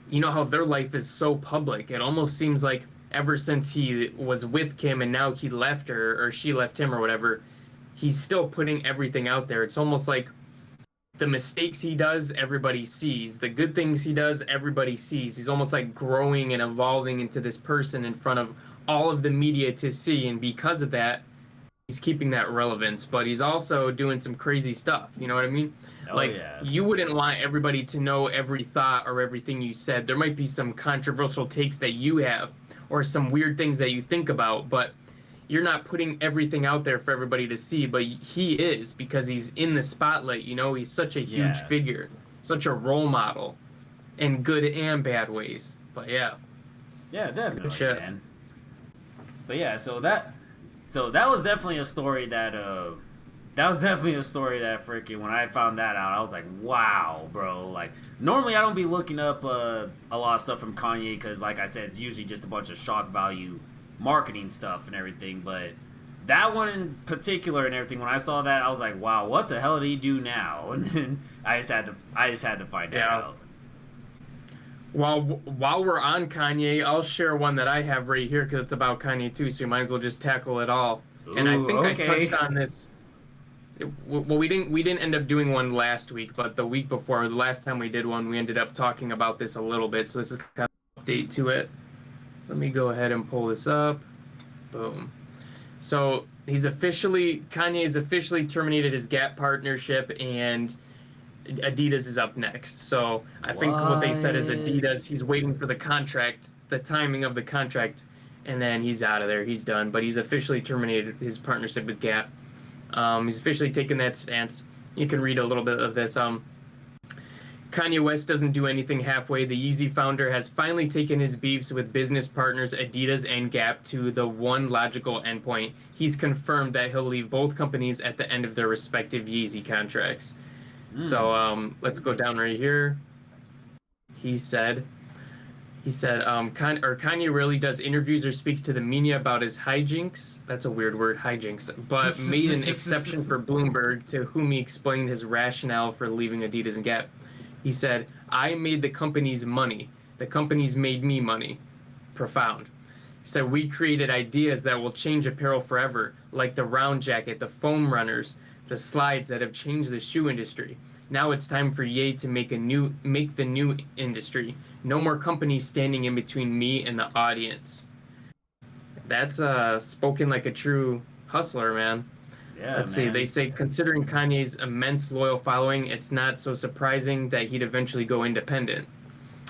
you know how their life is so public. It almost seems like ever since he was with Kim and now he left her, or she left him or whatever, he's still putting everything out there. It's almost like the mistakes he does, everybody sees. The good things he does, everybody sees. He's almost like growing and evolving into this person in front of all of the media to see. And because of that, he's keeping that relevance. But he's also doing some crazy stuff. You know what I mean? Oh, Like, yeah. you wouldn't want everybody to know every thought or everything you said. There might be some controversial takes that you have or some weird things that you think about, but you're not putting everything out there for everybody to see, but he is, because he's in the spotlight. You know, he's such a huge figure, such a role model in good and bad ways. But yeah. Yeah, definitely, man. But yeah, so that was definitely a story that freaking, when I found that out, I was like, wow, bro. Like, normally I don't be looking up a lot of stuff from Kanye, because like I said, it's usually just a bunch of shock value marketing stuff and everything. But that one in particular and everything, when I saw that, I was like, wow, what the hell did he do now? And then I just had to find that out. While we're on Kanye, I'll share one that I have right here, because it's about Kanye too, so you might as well just tackle it all. Ooh, and I think okay. I touched on this. Well, we didn't end up doing one last week, but the week before, the last time we did one, we ended up talking about this a little bit. So this is kind of an update to it. Let me go ahead and pull this up. Boom. So Kanye has officially terminated his Gap partnership, and Adidas is up next. So I think what they said is Adidas, he's waiting for the contract, the timing of the contract, and then he's out of there. He's done. But he's officially terminated his partnership with Gap. He's officially taken that stance. You can read a little bit of this. Kanye West doesn't do anything halfway. The Yeezy founder has finally taken his beefs with business partners Adidas and Gap to the one logical endpoint. He's confirmed that he'll leave both companies at the end of their respective Yeezy contracts. So let's go down right here. He said Kanye rarely does interviews or speaks to the media about his hijinks. That's a weird word, hijinks. But made an exception for Bloomberg, to whom he explained his rationale for leaving Adidas and Gap. He said, "I made the companies money. The companies made me money." Profound. He said, "We created ideas that will change apparel forever, like the round jacket, the foam runners, the slides that have changed the shoe industry. Now it's time for Ye to make the new industry. No more companies standing in between me and the audience." That's spoken like a true hustler, man. Yeah, Let's see. They say, considering Kanye's immense loyal following, it's not so surprising that he'd eventually go independent.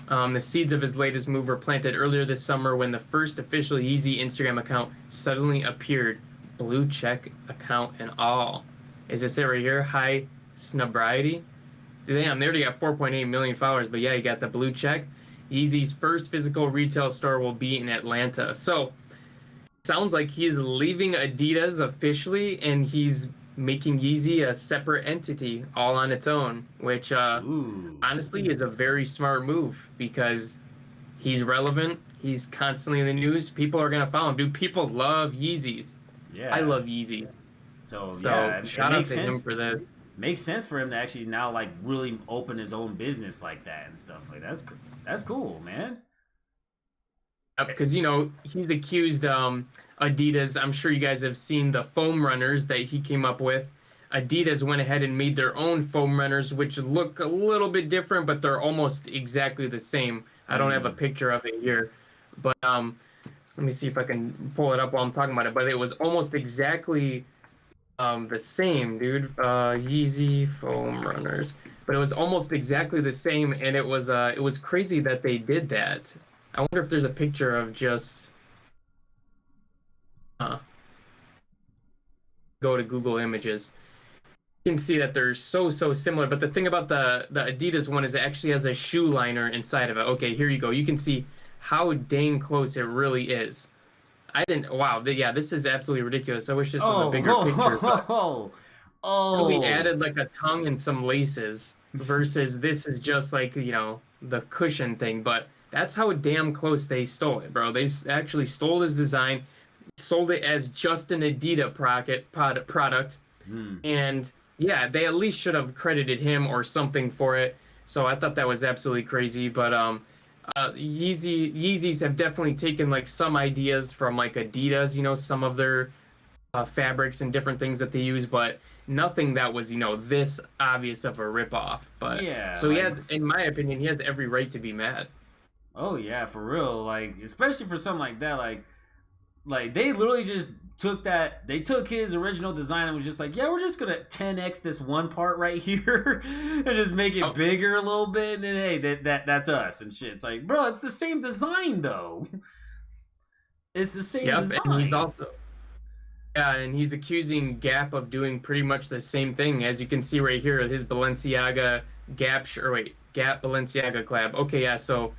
The seeds of his latest move were planted earlier this summer when the first official Yeezy Instagram account suddenly appeared, blue check account and all. Is this it right here? High snobriety. Damn, they already got 4.8 million followers, but yeah, you got the blue check. Yeezy's first physical retail store will be in Atlanta. So, sounds like he's leaving Adidas officially, and he's making Yeezy a separate entity all on its own, which honestly is a very smart move, because he's relevant. He's constantly in the news. People are going to follow him. Dude, people love Yeezys. Yeah. I love Yeezys. So yeah, shout out to him for this. Makes sense for him to actually now like really open his own business like that and stuff. Like that's cool, man. Because, you know, he's accused Adidas. I'm sure you guys have seen the foam runners that he came up with. Adidas went ahead and made their own foam runners, which look a little bit different, but they're almost exactly the same. I don't have a picture of it here, but let me see if I can pull it up while I'm talking about it. But it was almost exactly the same, dude. Yeezy foam runners, but it was almost exactly the same, and it was crazy that they did that. I wonder if there's a picture of just go to Google Images. You can see that they're so similar, but the thing about the Adidas one is it actually has a shoe liner inside of it. Okay, here you go. You can see how dang close it really is. Yeah, this is absolutely ridiculous. I wish this was a bigger picture. We added like a tongue and some laces versus this is just like, you know, the cushion thing. But that's how damn close they stole it, bro. They actually stole his design, sold it as just an Adidas product. And yeah, they at least should have credited him or something for it. So I thought that was absolutely crazy. But Yeezys have definitely taken like some ideas from like Adidas, you know, some of their fabrics and different things that they use, but nothing that was, you know, this obvious of a ripoff. But Yeah, so like, he has, in my opinion, he has every right to be mad. oh yeah, for real. Like, especially for something like that, like they literally just took that. They took his original design and was just like, yeah, we're just gonna 10x this one part right here and just make it bigger a little bit, and then hey, that's us and shit. It's like, bro, it's the same design though. It's the same design. And he's also, yeah, and he's accusing Gap of doing pretty much the same thing. As you can see right here, his Balenciaga Gap, Gap Balenciaga collab. Okay, yeah, so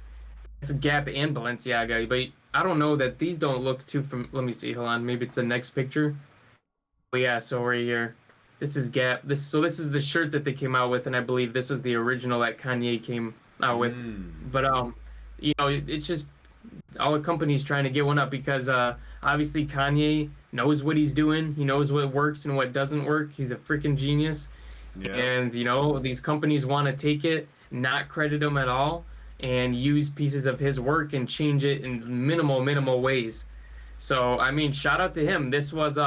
it's Gap and Balenciaga, but I don't know that these don't look too let me see, hold on, maybe it's the next picture. But yeah, so right here, this is Gap. This is the shirt that they came out with, and I believe this was the original that Kanye came out with. But you know, it's just all the companies trying to get one up because obviously Kanye knows what he's doing. He knows what works and what doesn't work. He's a freaking genius. Yeah. And you know, these companies want to take it, not credit him at all, and use pieces of his work and change it in minimal ways. So I mean, shout out to him. This was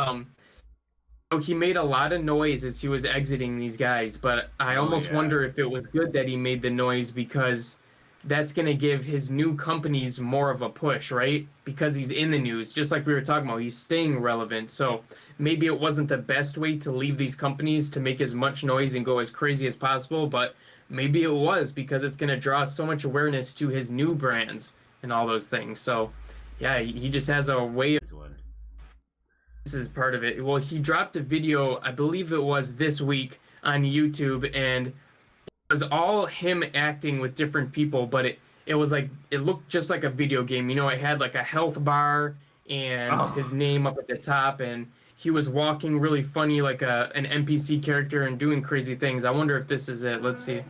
he made a lot of noise as he was exiting these guys, but I almost wonder if it was good that he made the noise, because that's going to give his new companies more of a push, right? Because he's in the news, just like we were talking about. He's staying relevant. So maybe it wasn't the best way to leave these companies to make as much noise and go as crazy as possible, but maybe it was, because it's going to draw so much awareness to his new brands and all those things. So yeah, he just has a way of... This is part of it. Well, he dropped a video, I believe it was this week, on YouTube, and was all him acting with different people, but it was like, it looked just like a video game. You know, it had like a health bar and his name up at the top, and he was walking really funny like an NPC character and doing crazy things. I wonder if this is it. Let's see.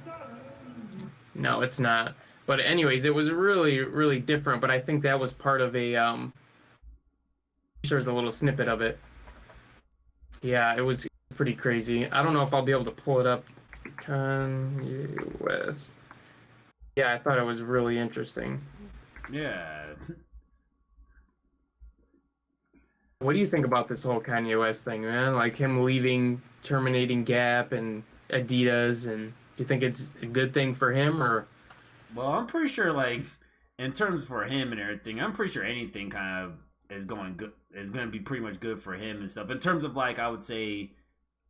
No, it's not. But anyways, it was really different, but I think that was part of a there's a little snippet of it. Yeah, it was pretty crazy. I don't know if I'll be able to pull it up. Kanye West. Yeah, I thought it was really interesting. Yeah. What do you think about this whole Kanye West thing, man? Like him leaving, terminating Gap and Adidas, and do you think it's a good thing for him, or? Well, I'm pretty sure, like, in terms for him and everything, I'm pretty sure anything kind of is going to be pretty much good for him and stuff. In terms of, like, I would say,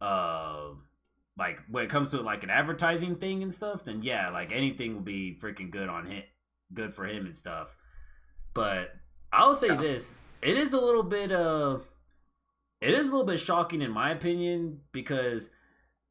like, when it comes to, like, an advertising thing and stuff, then yeah, like, anything will be freaking good for him and stuff. But I'll say this, it is a little bit shocking in my opinion, because,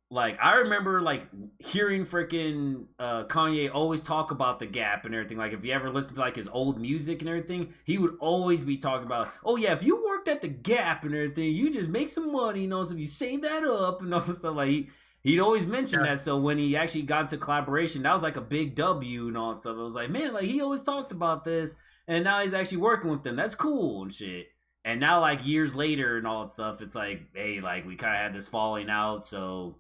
like, I remember, like, hearing freaking Kanye always talk about the Gap and everything. Like, if you ever listen to, like, his old music and everything, he would always be talking about, oh, yeah, if you worked at the Gap and everything, you just make some money, you know, so you save that up and all this stuff. Like, he'd always mention that. So when he actually got into collaboration, that was, like, a big W and all that stuff. It was like, man, like, he always talked about this, and now he's actually working with them. That's cool and shit. And now, like, years later and all that stuff, it's like, hey, like, we kind of had this falling out, so...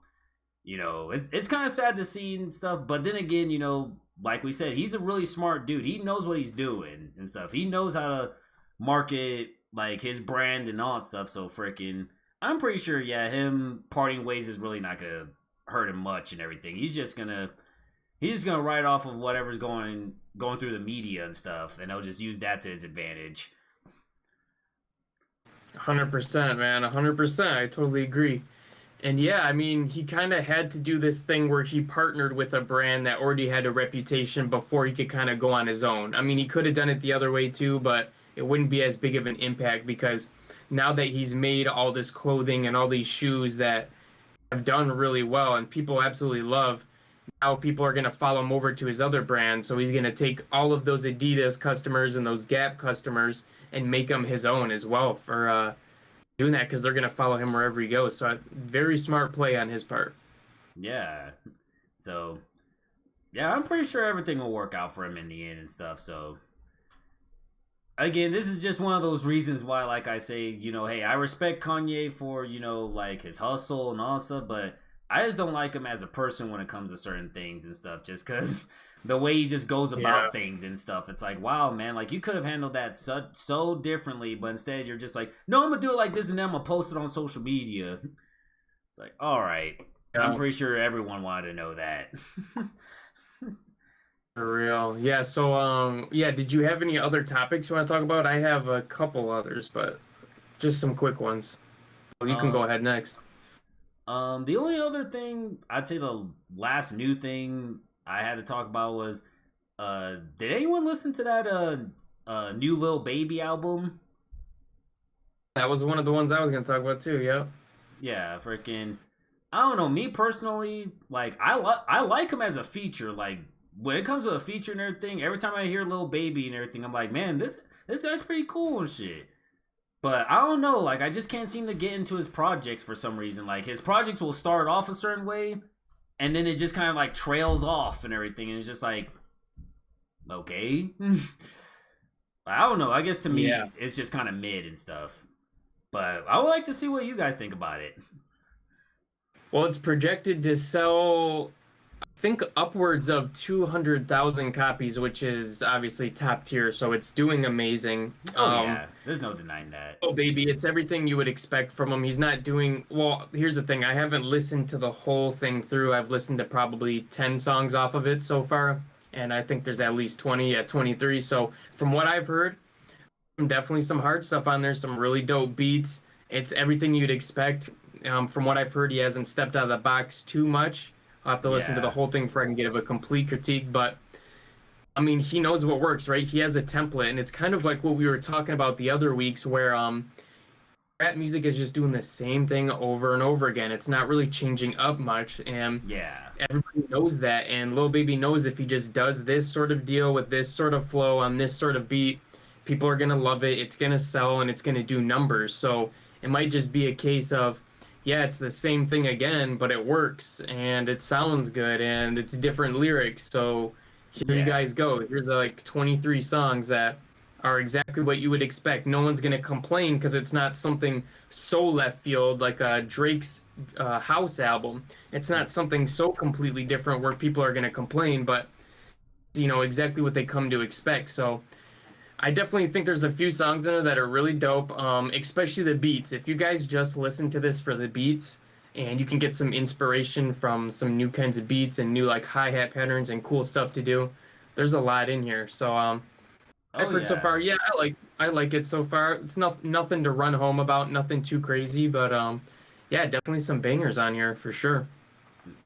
You know, it's kind of sad to see and stuff, but then again, you know, like we said, he's a really smart dude. He knows what he's doing and stuff. He knows how to market, like, his brand and all that stuff, so freaking, I'm pretty sure, yeah, him parting ways is really not gonna hurt him much and everything. He's just gonna write off of whatever's going through the media and stuff, and he'll just use that to his advantage. 100%, man, 100%. I totally agree. And yeah, I mean, he kind of had to do this thing where he partnered with a brand that already had a reputation before he could kind of go on his own. I mean, he could have done it the other way too, but it wouldn't be as big of an impact, because now that he's made all this clothing and all these shoes that have done really well and people absolutely love, now people are going to follow him over to his other brands. So he's going to take all of those Adidas customers and those Gap customers and make them his own as well for doing that, because they're going to follow him wherever he goes. So very smart play on his part. Yeah. So, yeah, I'm pretty sure everything will work out for him in the end and stuff. So, again, this is just one of those reasons why, like I say, you know, hey, I respect Kanye for, you know, like, his hustle and all that stuff, but I just don't like him as a person when it comes to certain things and stuff, just because the way he just goes about Yeah. things and stuff. It's like, wow, man, like you could have handled that so differently, but instead you're just like, no, I'm gonna do it like this, and then I'm gonna post it on social media. It's like, all right, I'm pretty sure everyone wanted to know that. For real. Yeah, so yeah, did you have any other topics you want to talk about? I have a couple others, but just some quick ones. Well, you can go ahead next. The only other thing, I'd say the last new thing I had to talk about was, did anyone listen to that new Lil Baby album? That was one of the ones I was gonna talk about too. Yeah. Yeah, freaking. I don't know. Me personally, like I like him as a feature. Like when it comes to a feature and everything, every time I hear Lil Baby and everything, I'm like, man, this guy's pretty cool and shit. But I don't know. Like I just can't seem to get into his projects for some reason. Like his projects will start off a certain way, and then it just kind of like trails off and everything, and it's just like, okay. I don't know. I guess to me, it's just kind of mid and stuff. But I would like to see what you guys think about it. Well, it's projected to sell, I think, upwards of 200,000 copies, which is obviously top tier. So it's doing amazing. Oh yeah, there's no denying that. Oh baby, it's everything you would expect from him. He's not doing well. Here's the thing: I haven't listened to the whole thing through. I've listened to probably 10 songs off of it so far, and I think there's at least 23. So from what I've heard, definitely some hard stuff on there, some really dope beats. It's everything you'd expect. From what I've heard, he hasn't stepped out of the box too much. I'll have to listen to the whole thing before I can give a complete critique, but I mean, he knows what works, right? He has a template, and it's kind of like what we were talking about the other weeks where rap music is just doing the same thing over and over again. It's not really changing up much, and everybody knows that, and Lil Baby knows if he just does this sort of deal with this sort of flow on this sort of beat, people are going to love it, it's going to sell, and it's going to do numbers. So it might just be a case of, yeah, it's the same thing again, but it works, and it sounds good, and it's different lyrics. So here you guys go. Here's like 23 songs that are exactly what you would expect. No one's going to complain because it's not something so left field like Drake's House album. It's not something so completely different where people are going to complain, but you know exactly what they come to expect. So I definitely think there's a few songs in there that are really dope, especially the beats. If you guys just listen to this for the beats, and you can get some inspiration from some new kinds of beats and new like hi-hat patterns and cool stuff to do, there's a lot in here. So I've heard so far, I like it so far. It's nothing to run home about, nothing too crazy, but yeah, definitely some bangers on here for sure.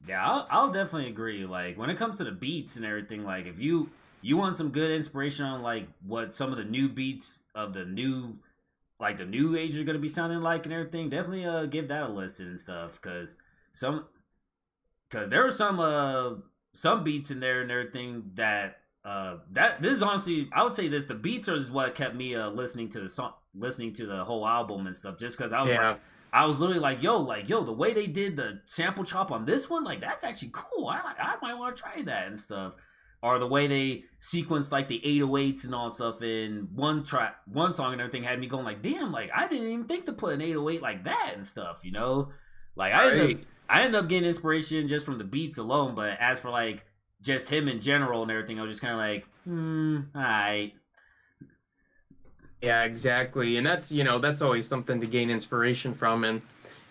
Yeah, I'll definitely agree. Like when it comes to the beats and everything, like if you want some good inspiration on like what some of the new beats of the new age are gonna be sounding like and everything, definitely give that a listen and stuff. Cause there are some beats in there and everything that this is honestly, I would say this, the beats is what kept me listening to the song, listening to the whole album and stuff, just because I was literally like, yo, the way they did the sample chop on this one, like that's actually cool. I might want to try that and stuff. Or the way they sequenced like the 808s and all stuff in one song and everything had me going like, damn, like I didn't even think to put an 808 like that and stuff, you know? Like I ended up getting inspiration just from the beats alone, but as for like just him in general and everything, I was just kind of like, alright. Yeah, exactly. And that's always something to gain inspiration from. And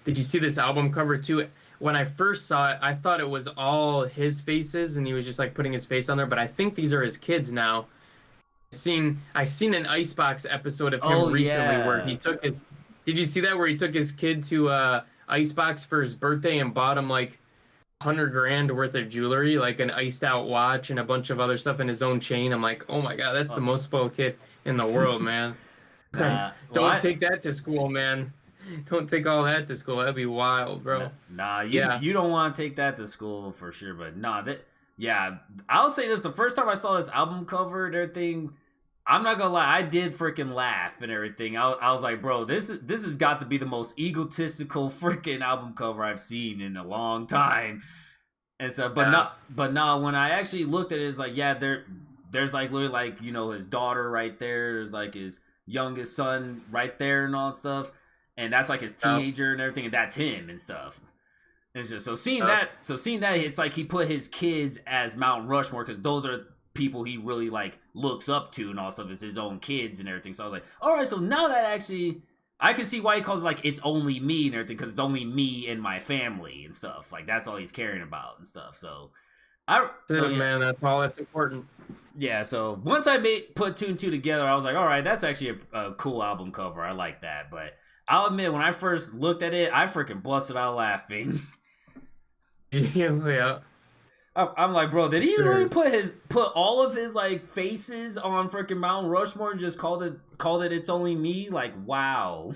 did you see this album cover too? When I first saw it, I thought it was all his faces and he was just like putting his face on there, but I think these are his kids now. I seen an Icebox episode of him recently where he took his, did you see that, where he took his kid to Icebox for his birthday and bought him like $100,000 worth of jewelry, like an iced out watch and a bunch of other stuff in his own chain. I'm like, oh my God, that's the most spoiled kid in the world, man. Don't take that to school, man. Don't take all that to school. That'd be wild, bro. You don't want to take that to school for sure. But I'll say this: the first time I saw this album cover and everything, I'm not gonna lie, I did freaking laugh and everything. I was like, bro, this has got to be the most egotistical freaking album cover I've seen in a long time. And so, but no, when I actually looked at it, it's like, there's like literally like, you know, his daughter right there. There's like his youngest son right there and all that stuff. And that's like his teenager and everything, and that's him and stuff. It's just seeing that, it's like he put his kids as Mount Rushmore because those are people he really like looks up to and all stuff is his own kids and everything. So I was like, all right, so now that actually I can see why he calls it like it's only me and everything because it's only me and my family and stuff. Like that's all he's caring about and stuff. So man, that's all that's important. Yeah, so once I put 2 and 2 together, I was like, all right, that's actually a cool album cover. I like that. But I'll admit, when I first looked at it, I freaking busted out laughing. Yeah. I'm like, bro, did he really put all of his like faces on freaking Mount Rushmore and just called it It's Only Me? Like, wow.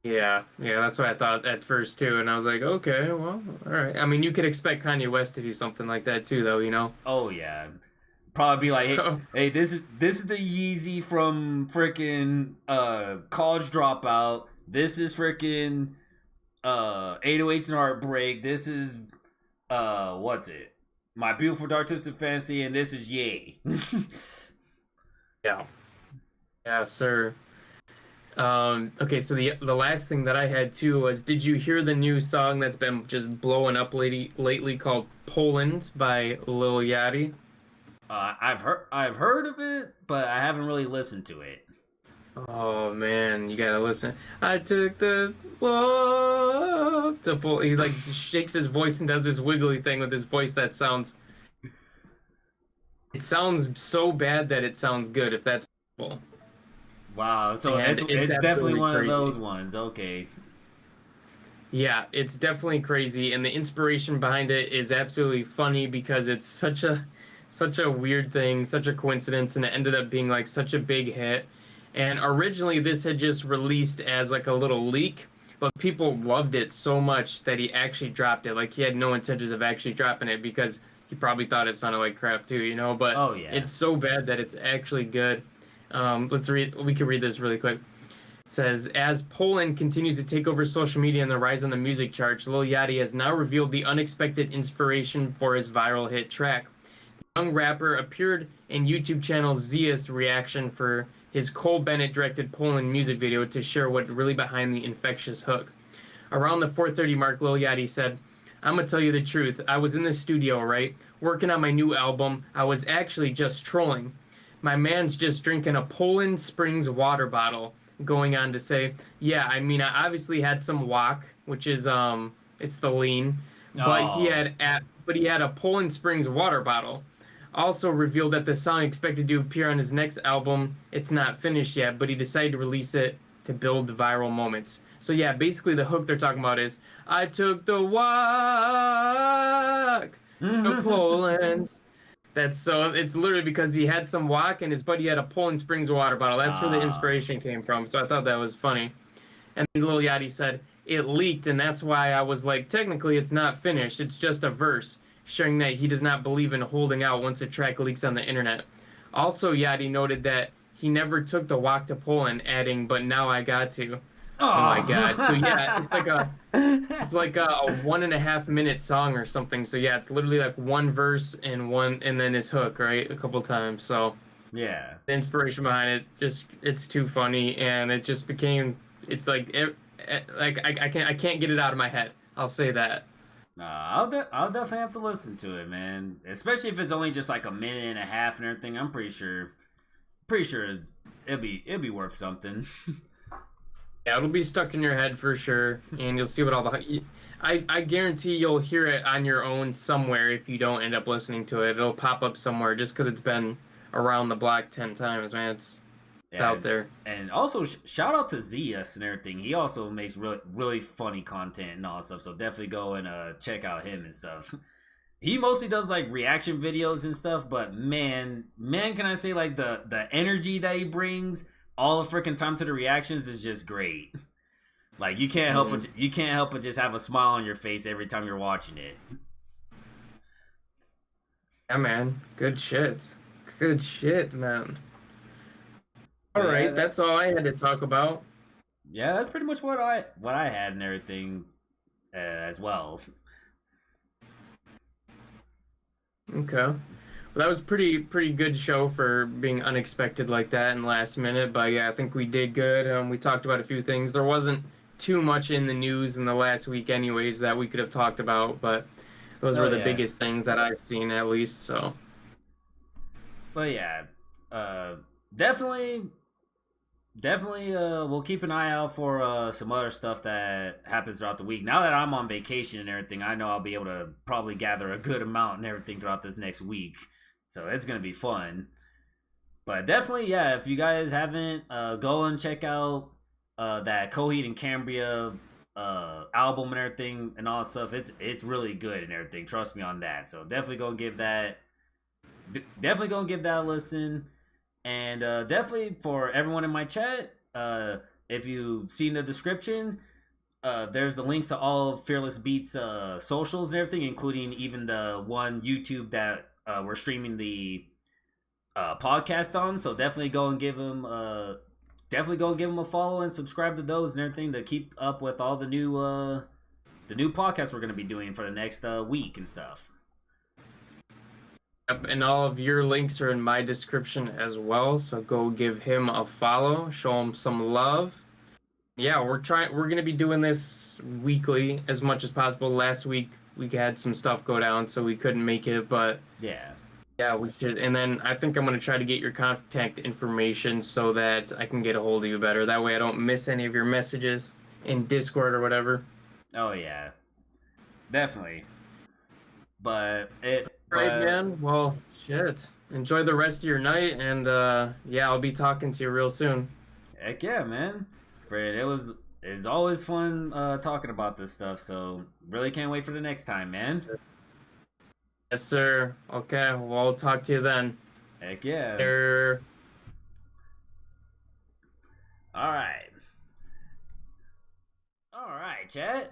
Yeah, that's what I thought at first too, and I was like, okay, well, all right. I mean, you could expect Kanye West to do something like that too, though, you know? Oh yeah, probably be like, hey, this is the Yeezy from freaking College Dropout. This is freaking 808s and Heartbreak. This is what's it? My Beautiful Dark Twisted Fantasy, and this is Yay. Yeah, sir. Okay, so the last thing that I had too was, did you hear the new song that's been just blowing up lately called Poland by Lil Yachty? I've heard of it, but I haven't really listened to it. Oh man, you gotta listen. I took the walk to Poland. He like shakes his voice and does this wiggly thing with his voice that sounds. It sounds so bad that it sounds good, if that's possible. Wow, so it's definitely one of those ones. Okay. Yeah, it's definitely crazy, and the inspiration behind it is absolutely funny because it's such a weird thing, such a coincidence, and it ended up being like such a big hit. And originally this had just released as like a little leak, but people loved it so much that he actually dropped it. Like he had no intentions of actually dropping it because he probably thought it sounded like crap too, you know? But oh, yeah. It's so bad that it's actually good. We can read this really quick. It says, as Poland continues to take over social media and the rise on the music charts, Lil Yachty has now revealed the unexpected inspiration for his viral hit track. The young rapper appeared in YouTube channel Zia's reaction for his Cole Bennett directed Poland music video to share what's really behind the infectious hook. Around the 4:30 mark, Lil Yachty said, I'm gonna tell you the truth. I was in the studio, right? Working on my new album. I was actually just trolling. My man's just drinking a Poland Springs water bottle, going on to say, yeah, I mean, I obviously had some wok, which is, it's the lean, but he had a Poland Springs water bottle. Also revealed that the song expected to appear on his next album. It's not finished yet, but he decided to release it to build the viral moments. So yeah, basically the hook they're talking about is, I took the wok to Poland. It's literally because he had some wok and his buddy had a Poland Springs water bottle. That's where the inspiration came from. So I thought that was funny. And Lil Yachty said, it leaked, and that's why I was like, technically it's not finished. It's just a verse, sharing that he does not believe in holding out once a track leaks on the internet. Also, Yachty noted that he never took the wok to Poland, adding, but now I got to. Oh my god. So yeah, it's like a 1.5 minute song or something. So yeah, it's literally like one verse and then his hook, right? A couple times. So yeah. The inspiration behind it it's too funny, and it just became I can't get it out of my head. I'll say that. I'll definitely have to listen to it, man. Especially if it's only just like a minute and a half and everything. I'm pretty sure it'll be worth something. Yeah, it'll be stuck in your head for sure, and you'll see what all the... I guarantee you'll hear it on your own somewhere if you don't end up listening to it. It'll pop up somewhere just because it's been around the block 10 times, man. It's out there. And also, shout out to Zias and everything. He also makes really funny content and all stuff, so definitely go and check out him and stuff. He mostly does like reaction videos and stuff, but man, can I say like the energy that he brings all the freaking time to the reactions is just great. Like you can't help but just have a smile on your face every time you're watching it. Yeah, man. Good shit, man. All right, that's all I had to talk about. Yeah, that's pretty much what I had and everything as well. Okay. Well, that was pretty good show for being unexpected like that and last minute. But yeah, I think we did good. We talked about a few things. There wasn't too much in the news in the last week anyways that we could have talked about, but those were the biggest things that I've seen, at least. So but yeah, definitely we'll keep an eye out for some other stuff that happens throughout the week. Now that I'm on vacation and everything, I know I'll be able to probably gather a good amount and everything throughout this next week, so it's gonna be fun. But definitely, yeah, if you guys haven't, go and check out that Coheed and Cambria album and everything and all that stuff. It's really good and everything. Trust me on that. So definitely go give that a listen. And definitely for everyone in my chat, if you've seen the description, there's the links to all of Fearless Beatz socials and everything, including even the one YouTube that we're streaming the podcast on. So definitely go and give them a follow and subscribe to those and everything to keep up with all the new podcasts we're going to be doing for the next week and stuff. Yep, and all of your links are in my description as well, so go give him a follow, show him some love. Yeah, we're going to be doing this weekly as much as possible. Last week we had some stuff go down, so we couldn't make it, but yeah, we should. And then I think I'm going to try to get your contact information so that I can get a hold of you better. That way I don't miss any of your messages in Discord or whatever. Oh, yeah. Definitely. But Right, man. Well, shit. Enjoy the rest of your night, and yeah, I'll be talking to you real soon. Heck yeah, man. It's always fun talking about this stuff, so really can't wait for the next time, man. Yes, sir. Okay, well, I'll talk to you then. Heck yeah. Later. All right, chat.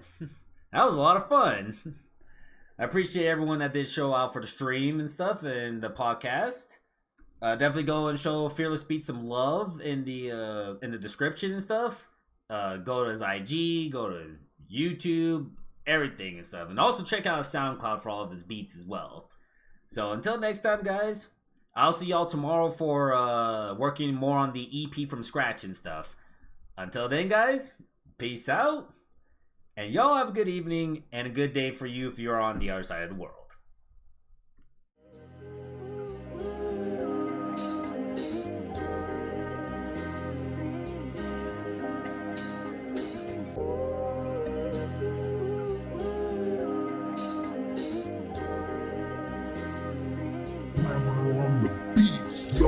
That was a lot of fun. I appreciate everyone that did show out for the stream and stuff and the podcast. Definitely go and show Fearless Beatz some love in the description and stuff. Go to his IG, go to his YouTube, everything and stuff. And also check out his SoundCloud for all of his beats as well. So until next time, guys, I'll see y'all tomorrow for working more on the EP from scratch and stuff. Until then, guys, peace out. And y'all have a good evening and a good day for you if you're on the other side of the world.